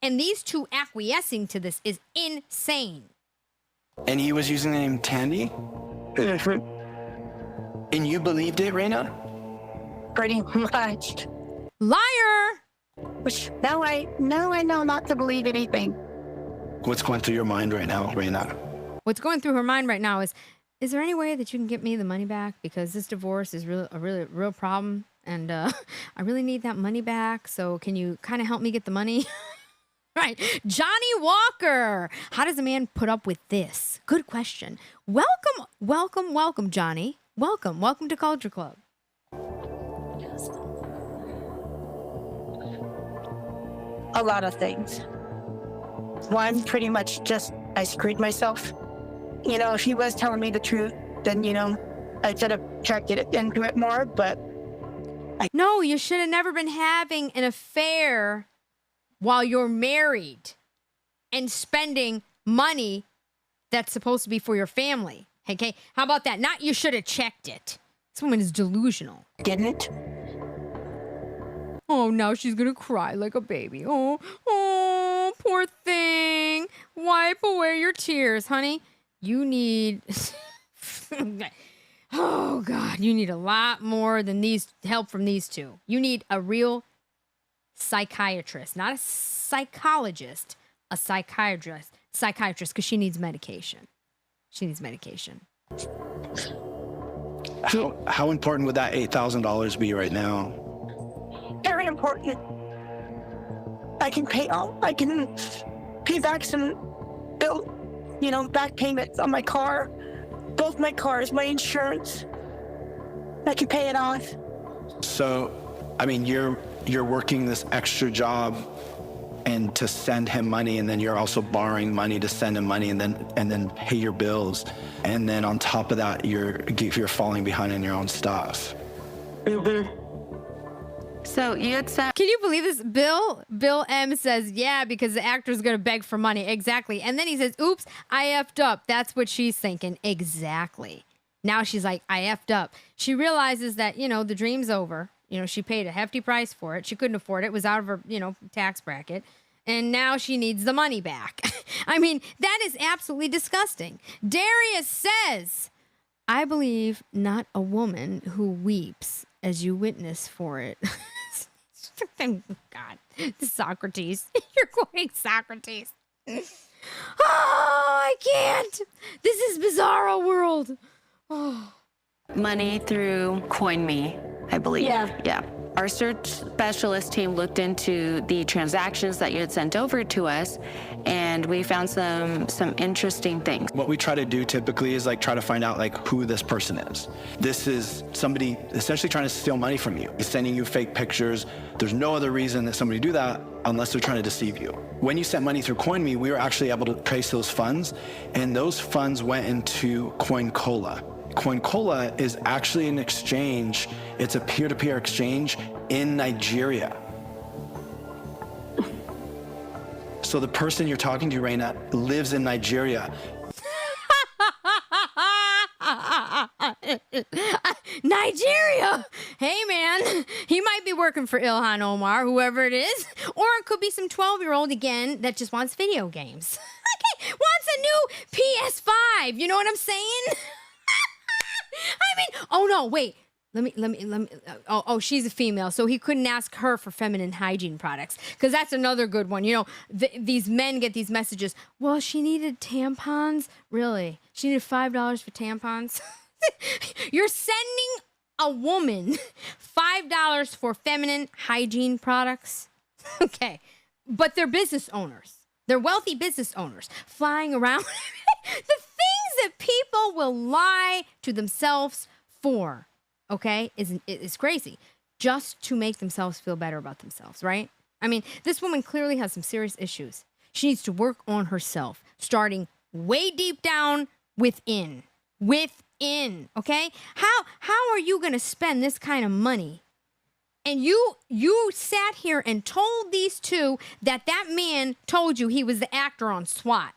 And these two acquiescing to this is insane. And he was using the name Tandy? And you believed it, Raina? Pretty much. Liar! Which now I know not to believe anything. What's going through your mind right now, Raina? What's going through her mind right now is there any way that you can get me the money back? Because this divorce is a real problem. And I really need that money back. So can you kind of help me get the money? Right. Johnny Walker. How does a man put up with this? Good question. Welcome, Johnny. Welcome to Culture Club. A lot of things. One, pretty much just I screwed myself. You know, if he was telling me the truth, then, you know, I should have checked it into it more, but... No, you should have never been having an affair while you're married and spending money that's supposed to be for your family. Okay? How about that? Not you should have checked it. This woman is delusional. Didn't? Oh, now she's going to cry like a baby. Oh, poor thing. Wipe away your tears, honey. You need... Oh, God. You need a lot more than help from these two. You need a real psychiatrist, not a psychologist, a psychiatrist, because she needs medication. She needs medication. How important would that $8,000 be right now? Very important. I can pay back some back payments on my car, both my cars, my insurance. I can pay it off. So, I mean, you're working this extra job and to send him money, and then you're also borrowing money to send him money, and then pay your bills, and then on top of that, you're falling behind on your own stuff. Mm-hmm. So you had said... Can you believe this? Bill M says, yeah, because the actor's going to beg for money. Exactly. And then he says, oops, I effed up. That's what she's thinking. Exactly. Now she's like, I effed up. She realizes that, the dream's over. She paid a hefty price for it. She couldn't afford it. It was out of her, tax bracket. And now she needs the money back. I mean, that is absolutely disgusting. Darius says, I believe not a woman who weeps as you witness for it. God, Socrates. You're quoting Socrates. Oh, I can't. This is Bizarro World. Oh. Money through CoinMe, I believe. Yeah. Our search specialist team looked into the transactions that you had sent over to us, and we found some interesting things. What we try to do typically is try to find out who this person is. This is somebody essentially trying to steal money from you. He's sending you fake pictures. There's no other reason that somebody do that unless they're trying to deceive you. When you sent money through CoinMe, we were actually able to trace those funds, and those funds went into CoinCola. CoinCola is actually an exchange. It's a peer-to-peer exchange in Nigeria. So the person you're talking to, Raina, lives in Nigeria. Nigeria! Hey, man. He might be working for Ilhan Omar, whoever it is. Or it could be some 12-year-old, again, that just wants video games. Wants a new PS5. You know what I'm saying? I mean, oh no, wait. Let me. Oh, she's a female, so he couldn't ask her for feminine hygiene products, because that's another good one. These men get these messages. Well, she needed tampons. Really? She needed $5 for tampons? You're sending a woman $5 for feminine hygiene products. Okay. But they're business owners. They're wealthy business owners flying around. The things that people will lie to themselves for, okay, is crazy. Just to make themselves feel better about themselves, right? I mean, this woman clearly has some serious issues. She needs to work on herself, starting way deep down within. Within, okay? How are you going to spend this kind of money? And you sat here and told these two that man told you he was the actor on SWAT.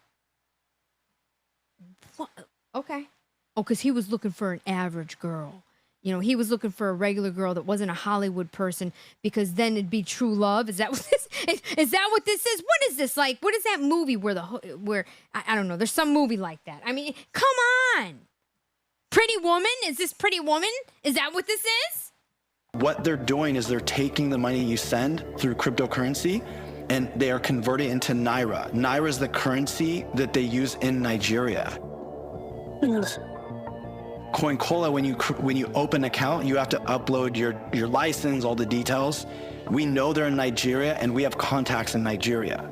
What? Okay. Oh, because he was looking for an average girl. You know, he was looking for a regular girl that wasn't a Hollywood person, because then it'd be true love. Is that what this is? That what this is? What is this like? What is that movie where I don't know. There's some movie like that. I mean, come on. Pretty Woman? Is this Pretty Woman? Is that what this is? What they're doing is they're taking the money you send through cryptocurrency and they are converting it into Naira. Naira is the currency that they use in Nigeria. CoinCola, when you open an account, you have to upload your license, all the details. We know they're in Nigeria and we have contacts in Nigeria.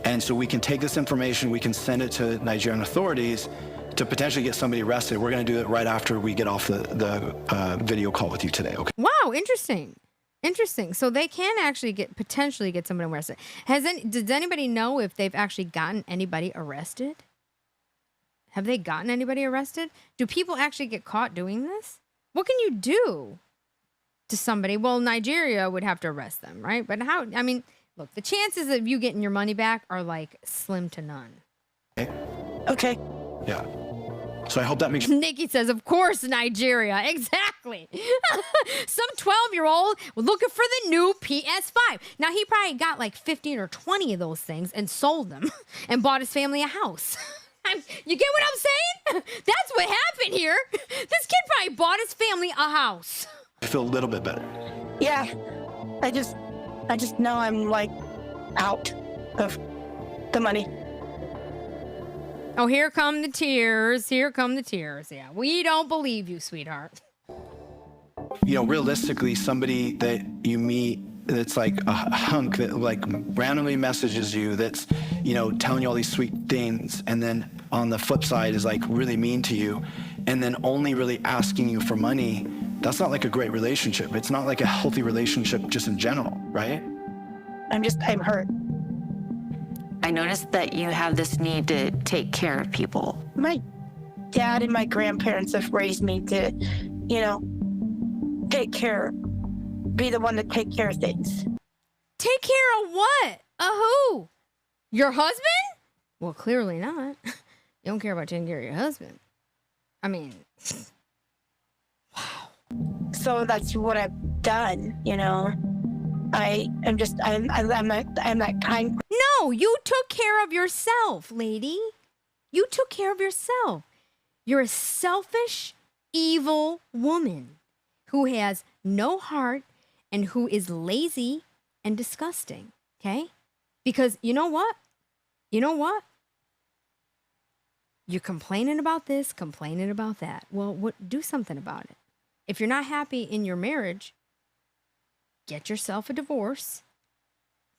And so we can take this information, we can send it to Nigerian authorities to potentially get somebody arrested. We're going to do it right after we get off the video call with you today. Okay. Wow, interesting. Interesting. So they can actually potentially get somebody arrested. Does anybody know if they've actually gotten anybody arrested? Have they gotten anybody arrested? Do people actually get caught doing this? What can you do to somebody? Well, Nigeria would have to arrest them, right? But how? I mean, look, the chances of you getting your money back are like slim to none. Okay. Yeah. So I hope that makes Nikki says, of course, Nigeria. Exactly. Some 12-year-old looking for the new PS5. Now, he probably got like 15 or 20 of those things and sold them and bought his family a house. You get what I'm saying? That's what happened here. This kid probably bought his family a house. I feel a little bit better. Yeah. I just know I'm like out of the money. Oh, here come the tears. Here come the tears. Yeah, we don't believe you, sweetheart. You know, realistically, somebody that you meet that's like a hunk that like randomly messages you, that's, you know, telling you all these sweet things, and then on the flip side is like really mean to you, and then only really asking you for money, that's not like a great relationship. It's not like a healthy relationship just in general, right? I'm hurt. I noticed that you have this need to take care of people. My dad and my grandparents have raised me to, you know, be the one to take care of things. Take care of what? Who? Your husband? Well, clearly not. You don't care about taking care of your husband. I mean, wow. So that's what I've done, you know. I'm that kind. No, you took care of yourself, lady. You took care of yourself. You're a selfish, evil woman who has no heart and who is lazy and disgusting, okay? Because you know what? You know what? You're complaining about this, complaining about that. Well, do something about it. If you're not happy in your marriage, get yourself a divorce.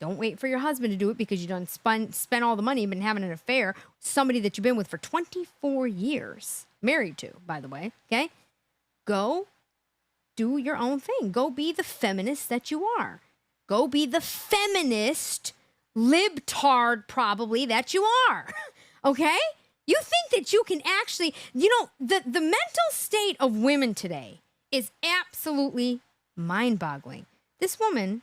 Don't wait for your husband to do it because you done spent all the money, been having an affair, somebody that you've been with for 24 years, married to, by the way, okay? Go do your own thing. Go be the feminist that you are. Go be the feminist libtard probably that you are, okay? You think that you can actually, you know, the mental state of women today is absolutely mind-boggling. This woman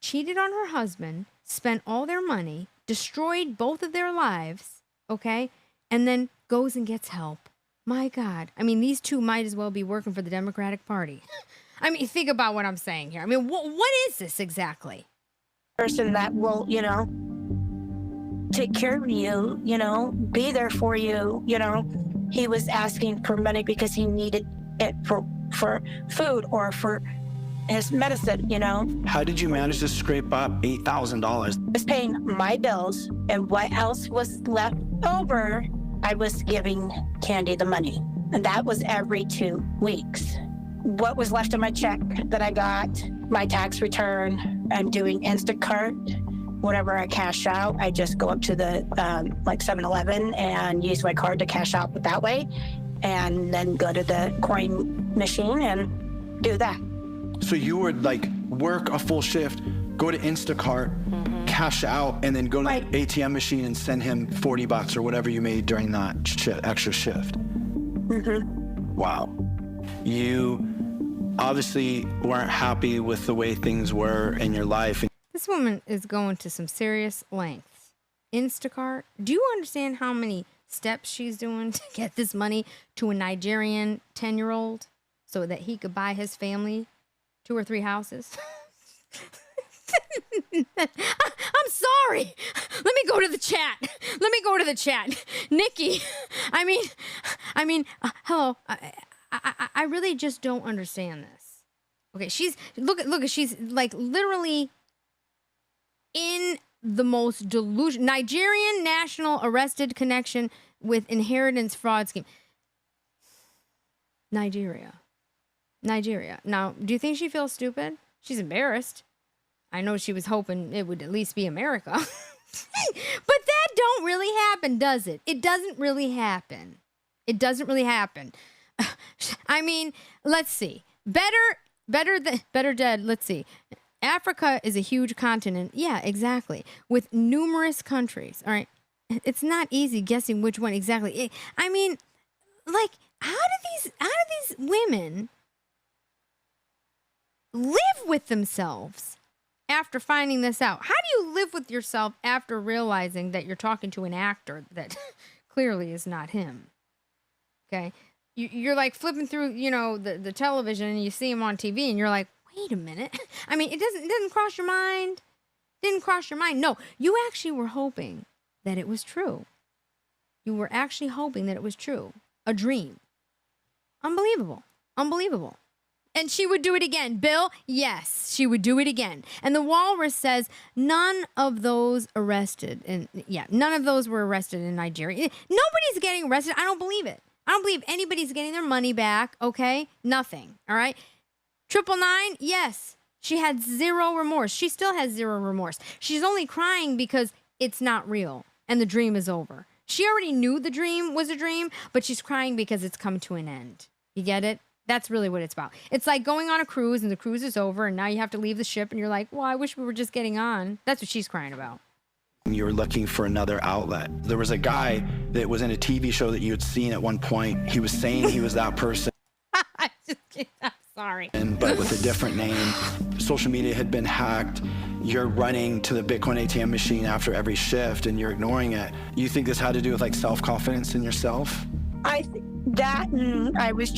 cheated on her husband, spent all their money, destroyed both of their lives, okay? And then goes and gets help. My God. I mean, these two might as well be working for the Democratic Party. I mean, think about what I'm saying here. I mean, what is this exactly? Person that will, you know, take care of you, you know, be there for you, you know. He was asking for money because he needed it for food or for his medicine, you know. How did you manage to scrape up $8,000? I was paying my bills, and what else was left over, I was giving Candy the money. And that was every 2 weeks. What was left of my check that I got, my tax return, I'm doing Instacart. Whatever I cash out, I just go up to the like 7-Eleven and use my card to cash out that way, and then go to the coin machine and do that. So you would like work a full shift, go to Instacart, cash out, and then go to the ATM machine and send him $40 or whatever you made during that extra shift. Wow. You obviously weren't happy with the way things were in your life. This woman is going to some serious lengths. Instacart. Do you understand how many steps she's doing to get this money to a Nigerian 10-year-old so that he could buy his family 2 or 3 houses? I'm sorry. Let me go to the chat. Nikki, I mean, hello. I really just don't understand this. Okay, look, she's like literally in the most delusion. Nigerian national arrested connection with inheritance fraud scheme. Nigeria. Now, do you think she feels stupid? She's embarrassed. I know she was hoping it would at least be America. But that don't really happen, does it? It doesn't really happen. I mean, let's see. Better dead. Let's see. Africa is a huge continent. Yeah, exactly. With numerous countries. All right. It's not easy guessing which one exactly. I mean, like, how do these women live with themselves after finding this out? How do you live with yourself after realizing that you're talking to an actor that clearly is not him? Okay. You're like flipping through, the television, and you see him on TV, and you're like, wait a minute. I mean, it didn't cross your mind. Didn't cross your mind. No, you actually were hoping that it was true. You were actually hoping that it was true. A dream. Unbelievable. And she would do it again. Bill, yes, she would do it again. And the Walrus says none of those were arrested in Nigeria. Nobody's getting arrested. I don't believe it. I don't believe anybody's getting their money back, okay? Nothing, all right? 999, yes, she had 0 remorse. She still has 0 remorse. She's only crying because it's not real and the dream is over. She already knew the dream was a dream, but she's crying because it's come to an end. You get it? That's really what it's about. It's like going on a cruise and the cruise is over and now you have to leave the ship and you're like, well, I wish we were just getting on. That's what she's crying about. You were looking for another outlet. There was a guy that was in a TV show that you had seen at one point. He was saying he was that person. I'm sorry. But with a different name. Social media had been hacked. You're running to the Bitcoin ATM machine after every shift and you're ignoring it. You think this had to do with like self-confidence in yourself? I think that, and I was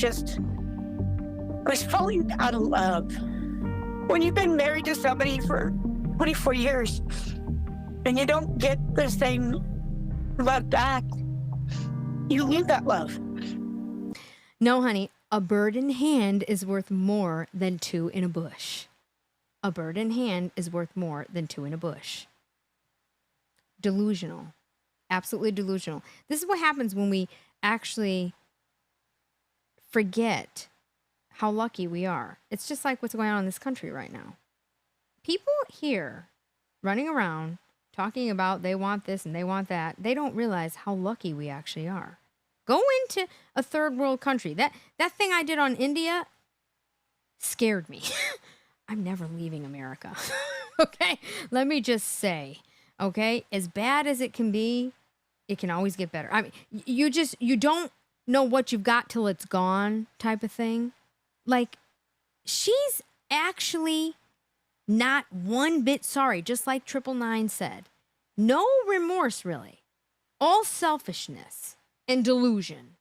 falling out of love. When you've been married to somebody for 24 years and you don't get the same love back, you lose that love. No, honey, a bird in hand is worth more than 2 in a bush. A bird in hand is worth more than 2 in a bush. Delusional. Absolutely delusional. This is what happens when we actually forget how lucky we are. It's just like what's going on in this country right now. People here running around talking about they want this and they want that. They don't realize how lucky we actually are. Go into a third world country. That thing I did on India scared me. I'm never leaving America. Okay? Let me just say, okay? As bad as it can be, it can always get better. I mean, you don't know what you've got till it's gone type of thing. Like, she's actually not one bit sorry, just like 999 said. No remorse, really. All selfishness and delusion.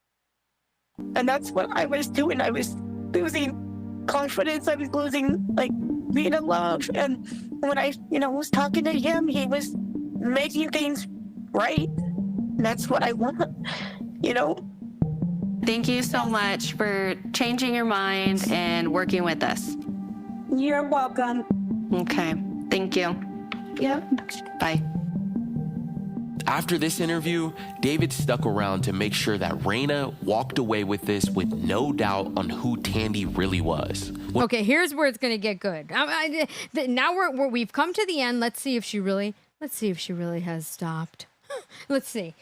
And that's what I was doing. I was losing confidence. I was losing, like, being in love. And when I, was talking to him, he was making things right. That's what I want, Thank you so much for changing your mind and working with us. You're welcome. Okay. Thank you. Yeah. Bye. After this interview, David stuck around to make sure that Raina walked away with this with no doubt on who Tandy really was. Okay, here's where it's gonna get good. Now we've come to the end. Let's see if she really has stopped. Let's see.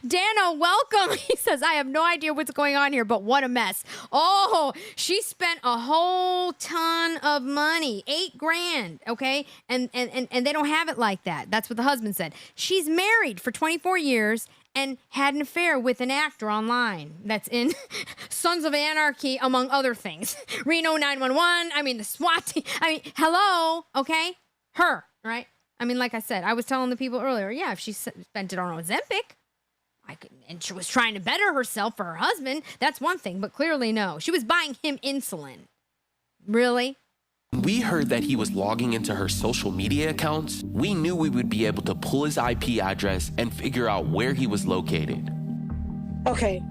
Dano, welcome. He says, I have no idea what's going on here, but what a mess. Oh, she spent a whole ton of money, $8,000, okay? And they don't have it like that. That's what the husband said. She's married for 24 years and had an affair with an actor online that's in Sons of Anarchy, among other things. Reno 911, I mean, the SWAT team. I mean, hello, okay? Her, right? I mean, like I said, I was telling the people earlier, yeah, if she spent it on Ozempic, and she was trying to better herself for her husband, that's one thing, but clearly no. She was buying him insulin. Really? We heard that he was logging into her social media accounts. We knew we would be able to pull his IP address and figure out where he was located. Okay.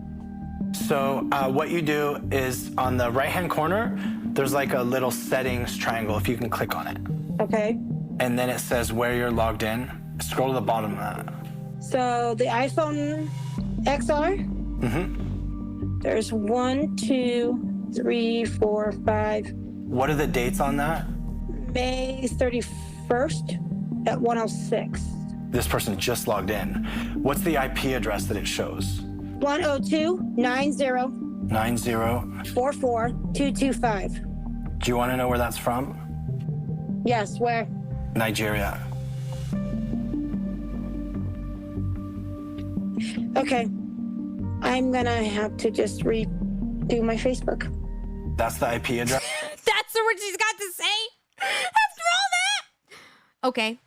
So what you do is on the right-hand corner, there's like a little settings triangle, if you can click on it. Okay. And then it says where you're logged in. Scroll to the bottom of that. So the iPhone XR. Mm-hmm. There's 1, 2, 3, 4, 5. What are the dates on that? May 31st at 1:06. This person just logged in. What's the IP address that it shows? 102.90. 90. 44225. Do you want to know where that's from? Yes, where? Nigeria. Okay. I'm gonna have to just redo my Facebook. That's the IP address? That's what she's got to say? After all that? Okay.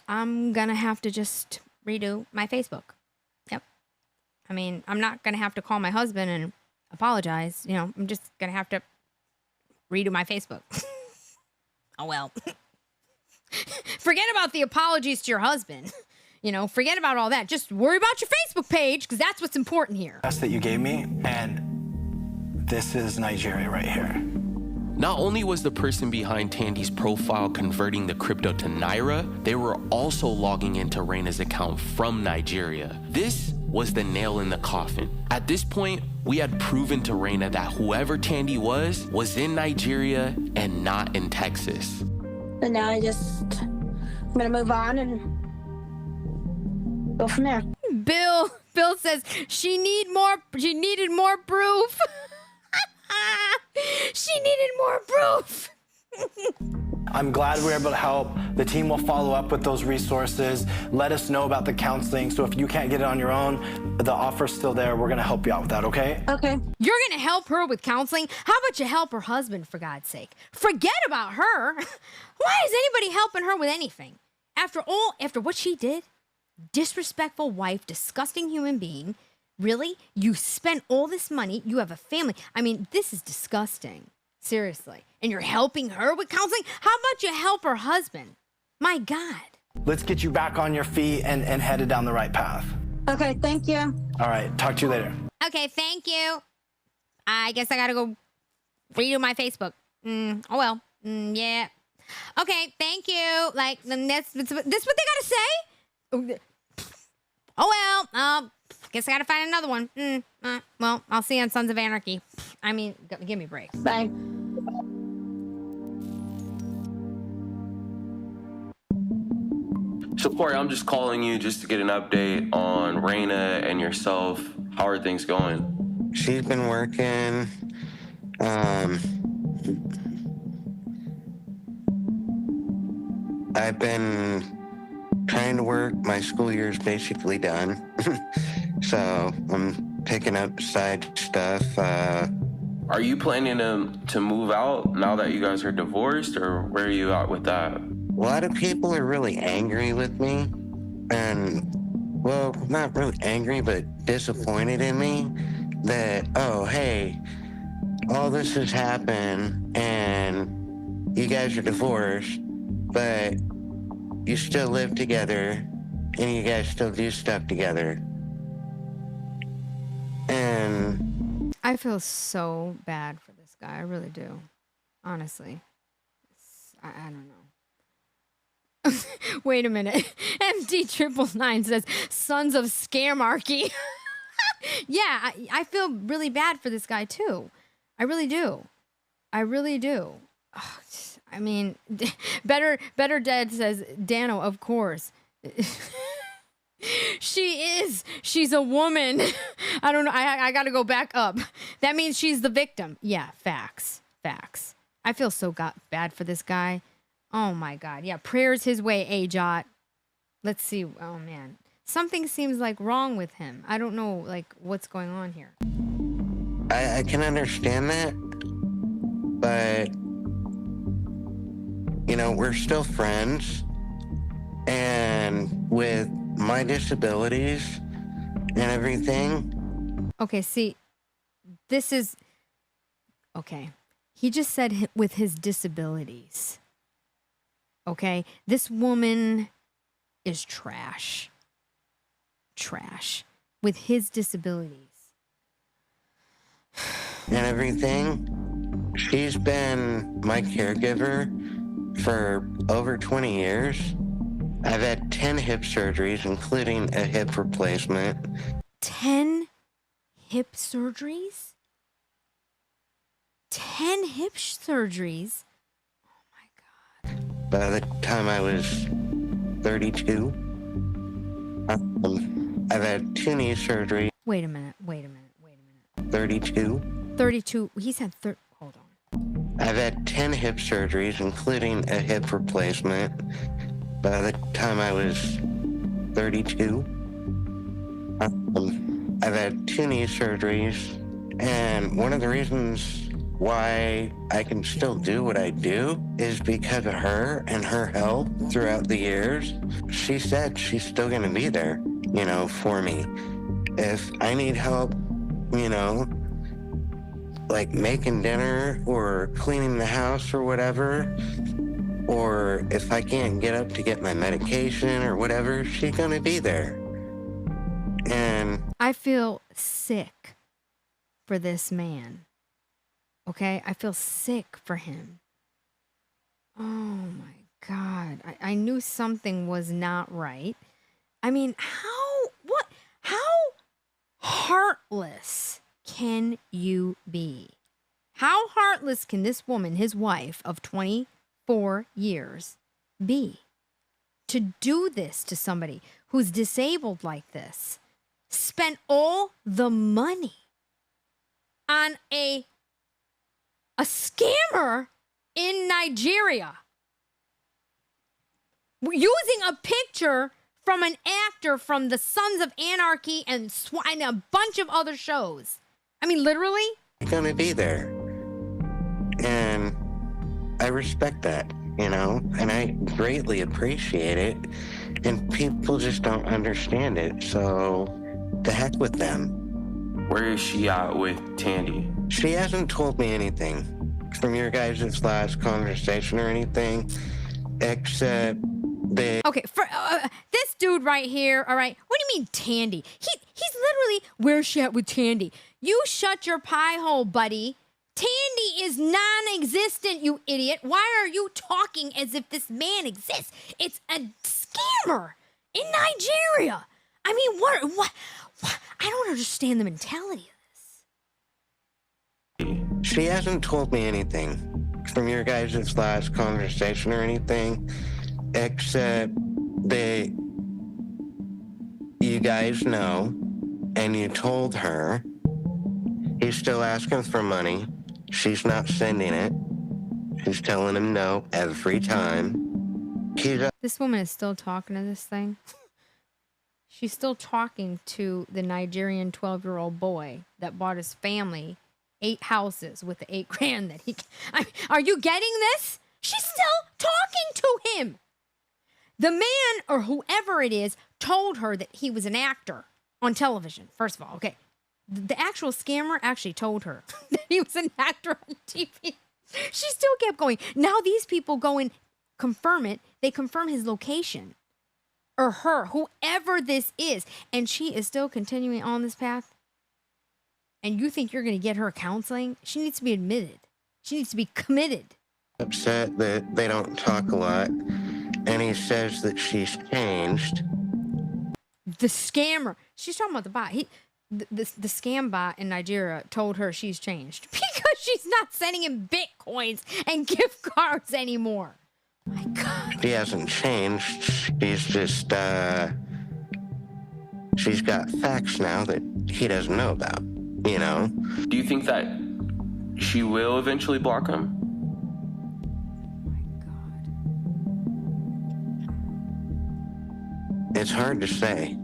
I'm gonna have to just redo my Facebook. Yep. I mean, I'm not gonna have to call my husband and apologize. You know, I'm just gonna have to redo my Facebook. Oh, well. Forget about the apologies to your husband. You know, forget about all that. Just worry about your Facebook page, because that's what's important here. That's that you gave me, and this is Nigeria right here. Not only was the person behind Tandy's profile converting the crypto to Naira, they were also logging into Raina's account from Nigeria. This was the nail in the coffin. At this point, we had proven to Raina that whoever Tandy was in Nigeria and not in Texas. And now I'm gonna move on and go from there. Bill says she needed more proof. She needed more proof. I'm glad we're able to help. The team will follow up with those resources. Let us know about the counseling. So if you can't get it on your own, the offer's still there. We're gonna help you out with that, okay? Okay. You're gonna help her with counseling? How about you help her husband, for God's sake? Forget about her. Why is anybody helping her with anything? After what she did, disrespectful wife, disgusting human being. Really? You spent all this money. You have a family. I mean, this is disgusting. Seriously. And you're helping her with counseling? How about you help her husband? My God. Let's get you back on your feet and headed down the right path. Okay, thank you. All right, talk to you later. Okay, thank you. I guess I gotta go redo my Facebook. Oh well. Yeah. Okay, thank you. Like, this what they gotta say? Oh well. Guess I gotta find another one. Well, I'll see you on Sons of Anarchy. I mean, give me a break. Bye. So Corey, I'm just calling you just to get an update on Raina and yourself. How are things going? She's been working. I've been trying to work. My school year's basically done. So I'm picking up side stuff. Are you planning to move out now that you guys are divorced, or where are you at with that? A lot of people are really angry with me, and, well, not really angry, but disappointed in me that, oh, hey, all this has happened, and you guys are divorced, but you still live together, and you guys still do stuff together. And I feel so bad for this guy. I really do. Honestly. I don't know. Wait a minute. MD999 says, sons of Scaremarchy. Yeah, I feel really bad for this guy, too. I really do. I really do. Oh, I mean, better dead says, Dano, of course. She's a woman. I don't know. I got to go back up. That means she's the victim. Yeah, facts. I feel so bad for this guy. Oh my God. Yeah, prayers his way, AJOT. Let's see. Oh man. Something seems like wrong with him. I don't know like what's going on here. I can understand that, but we're still friends, and with my disabilities and everything. Okay, see, this is okay. He just said with his disabilities. Okay, this woman is trash with his disabilities and everything. She's been my caregiver for over 20 years. I've had 10 hip surgeries, including a hip replacement. 10 hip surgeries? 10 hip surgeries? Oh my God. By the time I was 32, I've had 2 knee surgeries. Wait a minute. 32. 32. He's had hold on. I've had 10 hip surgeries, including a hip replacement. By the time I was 32, I've had 2 knee surgeries, and one of the reasons why I can still do what I do is because of her and her help throughout the years. She said she's still gonna be there, for me. If I need help, like making dinner or cleaning the house or whatever, or if I can't get up to get my medication or whatever, she's gonna be there. And I feel sick for this man. Okay? I feel sick for him. Oh my God. I knew something was not right. I mean, how heartless can you be? How heartless can this woman, his wife of 24 years, be to do this to somebody who's disabled like this? Spent all the money on a scammer in Nigeria, using a picture from an actor from the Sons of Anarchy and a bunch of other shows. I mean, literally. gonna be there. And I respect that, and I greatly appreciate it. And people just don't understand it, so the heck with them. Where is she at with Tandy? She hasn't told me anything from your guys' last conversation or anything, except they... Okay, for this dude right here, all right, what do you mean Tandy? He's literally, where's she at with Tandy? You shut your pie hole, buddy. Tandy is non-existent, you idiot. Why are you talking as if this man exists? It's a scammer in Nigeria. I mean, what? I don't understand the mentality of this. She hasn't told me anything from your guys' last conversation or anything, except that you guys know, and you told her he's still asking for money. She's not sending it. She's telling him no every time. This woman is still talking to this thing. She's still talking to the Nigerian 12-year-old boy that bought his family 8 houses with the $8,000 that he... are you getting this? She's still talking to him. The man, or whoever it is, told her that he was an actor on television, first of all. Okay. The actual scammer actually told her that he was an actor on TV. She still kept going. Now these people go and confirm it. They confirm his location. Or her, whoever this is. And she is still continuing on this path. And you think you're going to get her counseling? She needs to be admitted. She needs to be committed. Upset that they don't talk a lot. and he says that she's changed. The scammer. She's talking about the bot. The scam bot in Nigeria told her she's changed because she's not sending him Bitcoins and gift cards anymore. My God. She hasn't changed. She's just, she's got facts now that he doesn't know about, you know? Do you think that she will eventually block him? It's hard to say.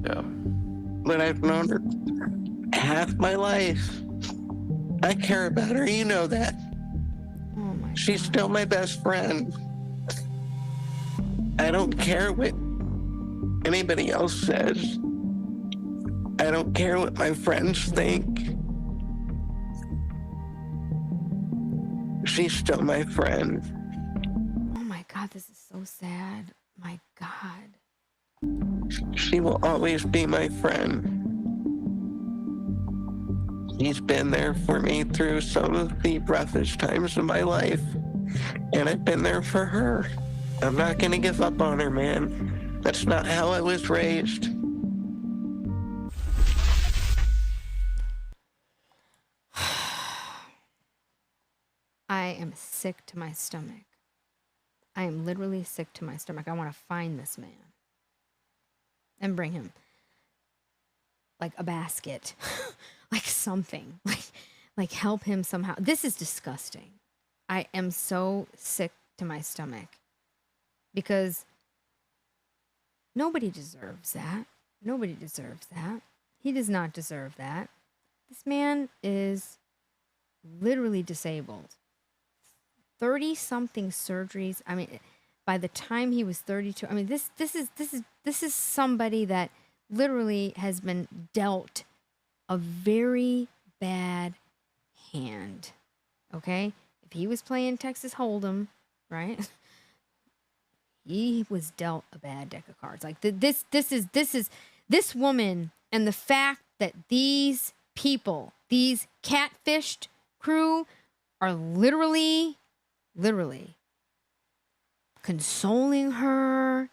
Yeah. But I've known her half my life. I care about her, you know that. Oh my She's still my best friend. I don't care what anybody else says. I don't care what my friends think. She's still my friend. Oh my God, this is so sad. My God. She will always be my friend. She's been there for me through some of the roughest times of my life, and I've been there for her. I'm not gonna give up on her, man. That's not how I was raised. I am sick to my stomach. I am literally sick to my stomach. I want to find this man and bring him like a basket, like something, like help him somehow. This is disgusting. I am so sick to my stomach because nobody deserves that. Nobody deserves that. He does not deserve that. This man is literally disabled. 30-something surgeries. I mean, by the time he was 32, I mean, this is somebody that literally has been dealt a very bad hand. Okay? If he was playing Texas Hold'em, right? He was dealt a bad deck of cards. Like this is this woman, and the fact that these people, these catfished crew, are literally consoling her,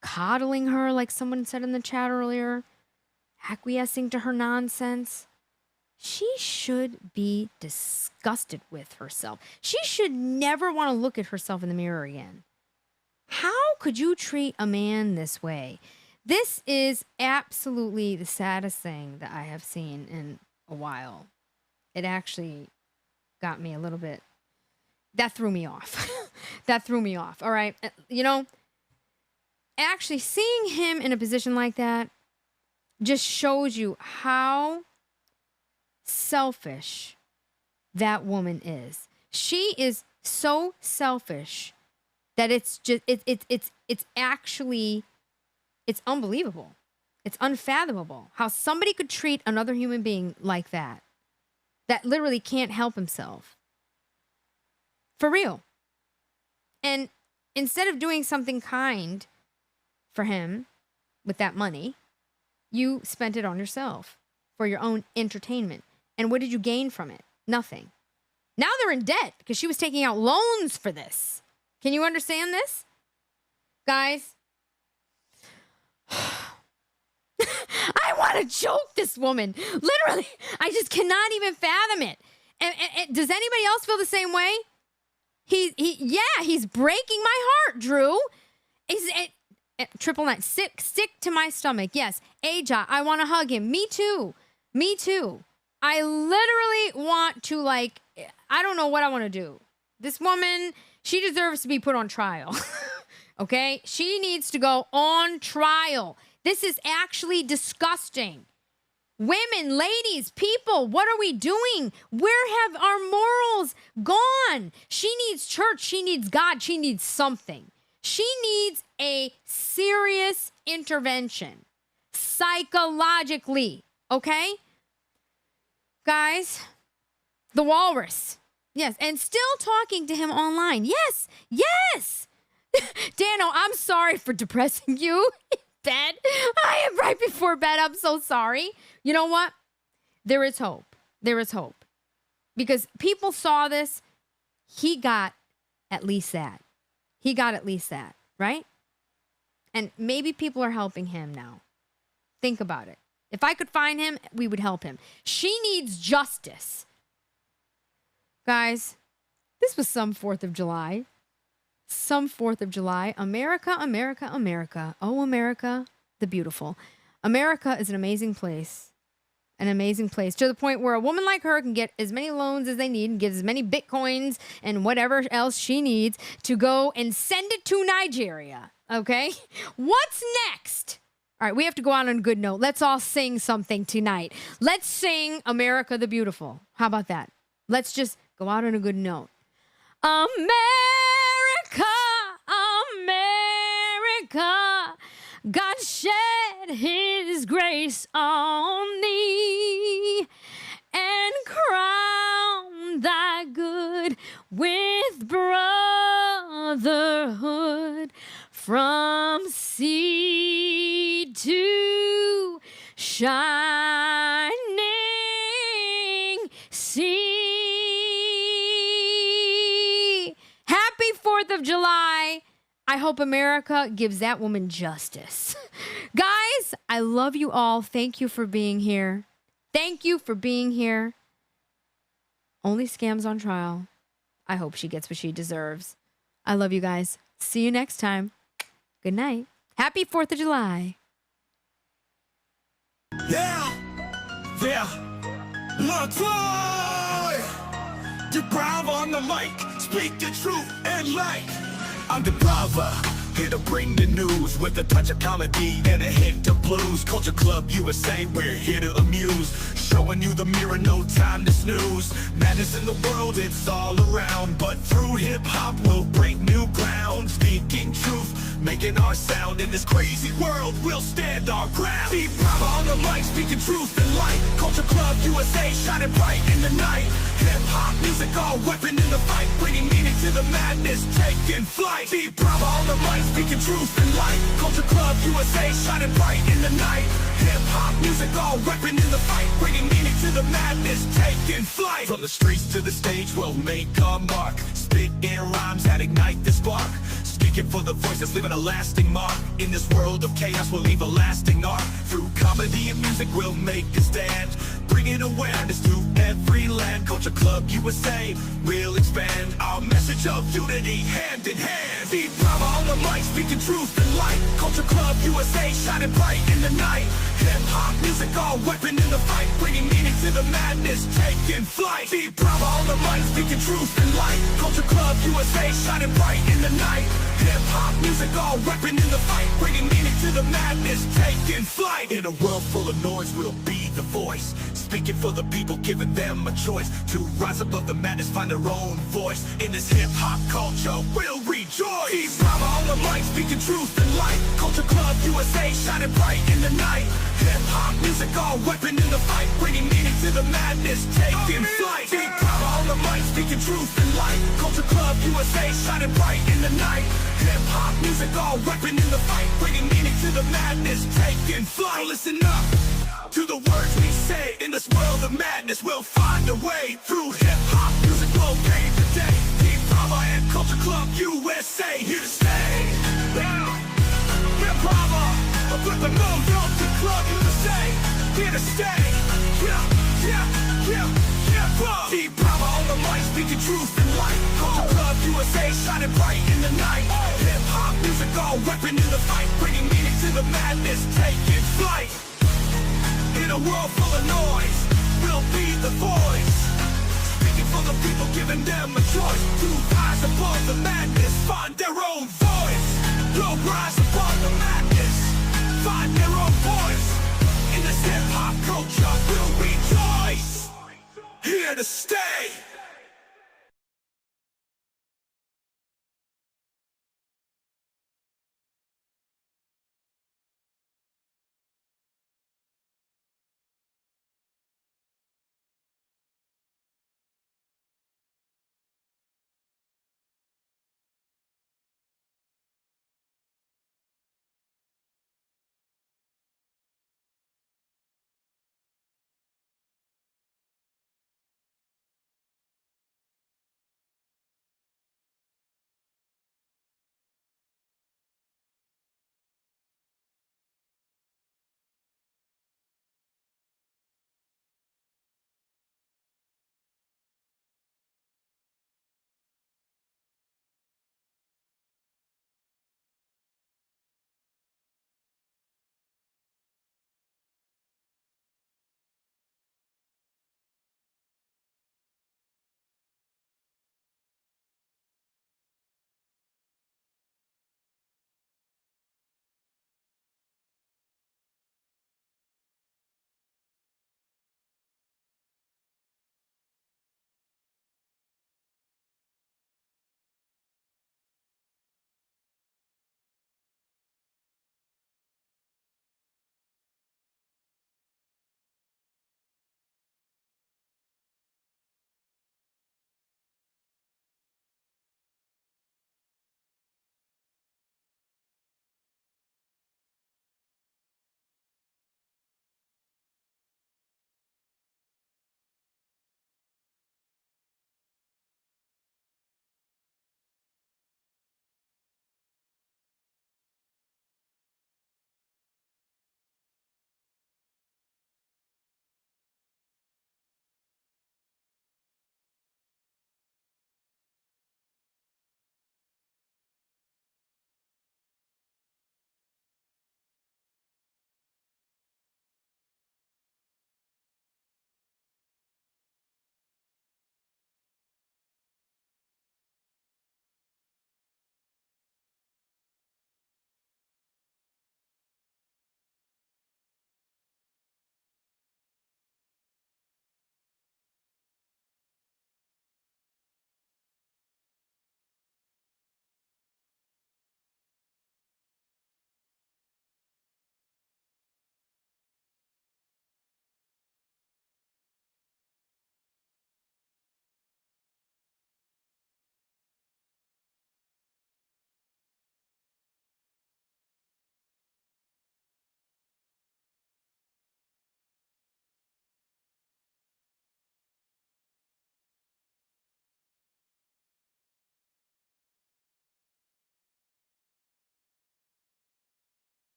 coddling her, like someone said in the chat earlier, acquiescing to her nonsense. She should be disgusted with herself. She should never want to look at herself in the mirror again. How could you treat a man this way? This is absolutely the saddest thing that I have seen in a while. It actually got me a little bit. That threw me off. That threw me off. All right. You know, actually seeing him in a position like that just shows you how selfish that woman is. She is so selfish that it's just, it's actually, it's unbelievable. It's unfathomable how somebody could treat another human being like that literally can't help himself. For real. And instead of doing something kind for him with that money, you spent it on yourself for your own entertainment. And what did you gain from it? Nothing. Now they're in debt because she was taking out loans for this. Can you understand this? Guys, I want to choke this woman. Literally, I just cannot even fathom it. And does anybody else feel the same way? He's breaking my heart, Drew. He's at 999. Sick to my stomach. Yes. Aja, I want to hug him. Me too. I literally want to, like, I don't know what I want to do. This woman, she deserves to be put on trial. Okay? She needs to go on trial. This is actually disgusting. Women, ladies, people, what are we doing? Where have our morals gone? She needs church. She needs God. She needs something. She needs a serious intervention psychologically. Okay? Guys, the walrus. Yes. And still talking to him online. Yes. Dano, I'm sorry for depressing you. Bed. I am right before bed. I'm so sorry. You know what? There is hope. There is hope. Because people saw this. He got at least that. right? And maybe people are helping him now. Think about it. If I could find him, we would help him. She needs justice. Guys, this was some 4th of July. Some 4th of July. America, America, America. Oh, America, the beautiful. America is an amazing place. An amazing place, to the point where a woman like her can get as many loans as they need and get as many Bitcoins and whatever else she needs to go and send it to Nigeria. Okay? What's next? All right, we have to go out on a good note. Let's all sing something tonight. Let's sing America the Beautiful. How about that? Let's just go out on a good note. America, America, God shed his grace on thee and crown thy good with brotherhood from sea to shining sea. Happy 4th of July. I hope America gives that woman justice. Guys, I love you all. Thank you for being here. Thank you for being here. Only scams on trial. I hope she gets what she deserves. I love you guys. See you next time. Good night. Happy 4th of July. Yeah. Latoy! DiBRAVA on the mic. Speak the truth and light. I'm DiBRAVA, here to bring the news with a touch of comedy and a hint of blues. Culture Club USA, we're here to amuse, showing you the mirror, no time to snooze. Madness in the world, it's all around, but through hip-hop we'll break new ground. Speaking truth, making our sound in this crazy world, we'll stand our ground. DiBRAVA on the mic, speaking truth and light. Culture Club USA, shining bright in the night. Hip-hop music, our weapon in the fight, bringing meaning to the madness, taking flight. DiBRAVA on the mic, speaking truth and light. Culture Club USA, shining bright in the night. Hip-hop music, all weapon in the fight, bringing meaning to the madness, taking flight. From the streets to the stage, we'll make our mark. Spit in rhymes that ignite the spark. Speaking for the voices, leaving a lasting mark. In this world of chaos, we'll leave a lasting art. Through comedy and music, we'll make a stand, bringing awareness to every land. Culture Club USA, we'll expand our message of unity, hand in hand. DiBRAVA on the mic, speaking truth and light. Culture Club USA, shining bright in the night. Hip-hop music, our weapon in the fight, bringing meaning to the madness, taking flight. DiBRAVA on the mic, speaking truth and light. Culture Club USA, shining bright in the night. Hip-hop music, all weapon in the fight, bringing meaning to the madness, taking flight. In a world full of noise, we'll be the voice, speaking for the people, giving them a choice to rise above the madness, find their own voice. In this hip-hop culture, we'll rejoice. DiBRAVA on the mic, speaking truth and light. Culture Club USA, shining bright in the night. Hip-hop music, all weapon in the fight, bringing meaning to the madness, taking flight. DiBRAVA on the mic, speaking truth and light. Culture Club USA, shining bright in the night. Hip-hop music, all weapon in the fight, bringing meaning to the madness, taking flight. Listen up to the words we say. In this world of madness, we'll find a way. Through hip-hop music, we'll pave the day. DiBRAVA and Culture Club USA, here to stay. DiBRAVA, with the move, Culture Club USA, here to stay. DiBRAVA on the mic, speaking truth and light. Culture Club USA, shining bright in the night. Hip-hop music, all weapon in the fight, bringing meaning to the madness, taking flight. In a world full of noise, we'll be the voice, speaking for the people, giving them a choice to rise above the madness, find their own voice. They'll rise above the madness, find their own voice. In this hip-hop culture, we'll rejoice, here to stay.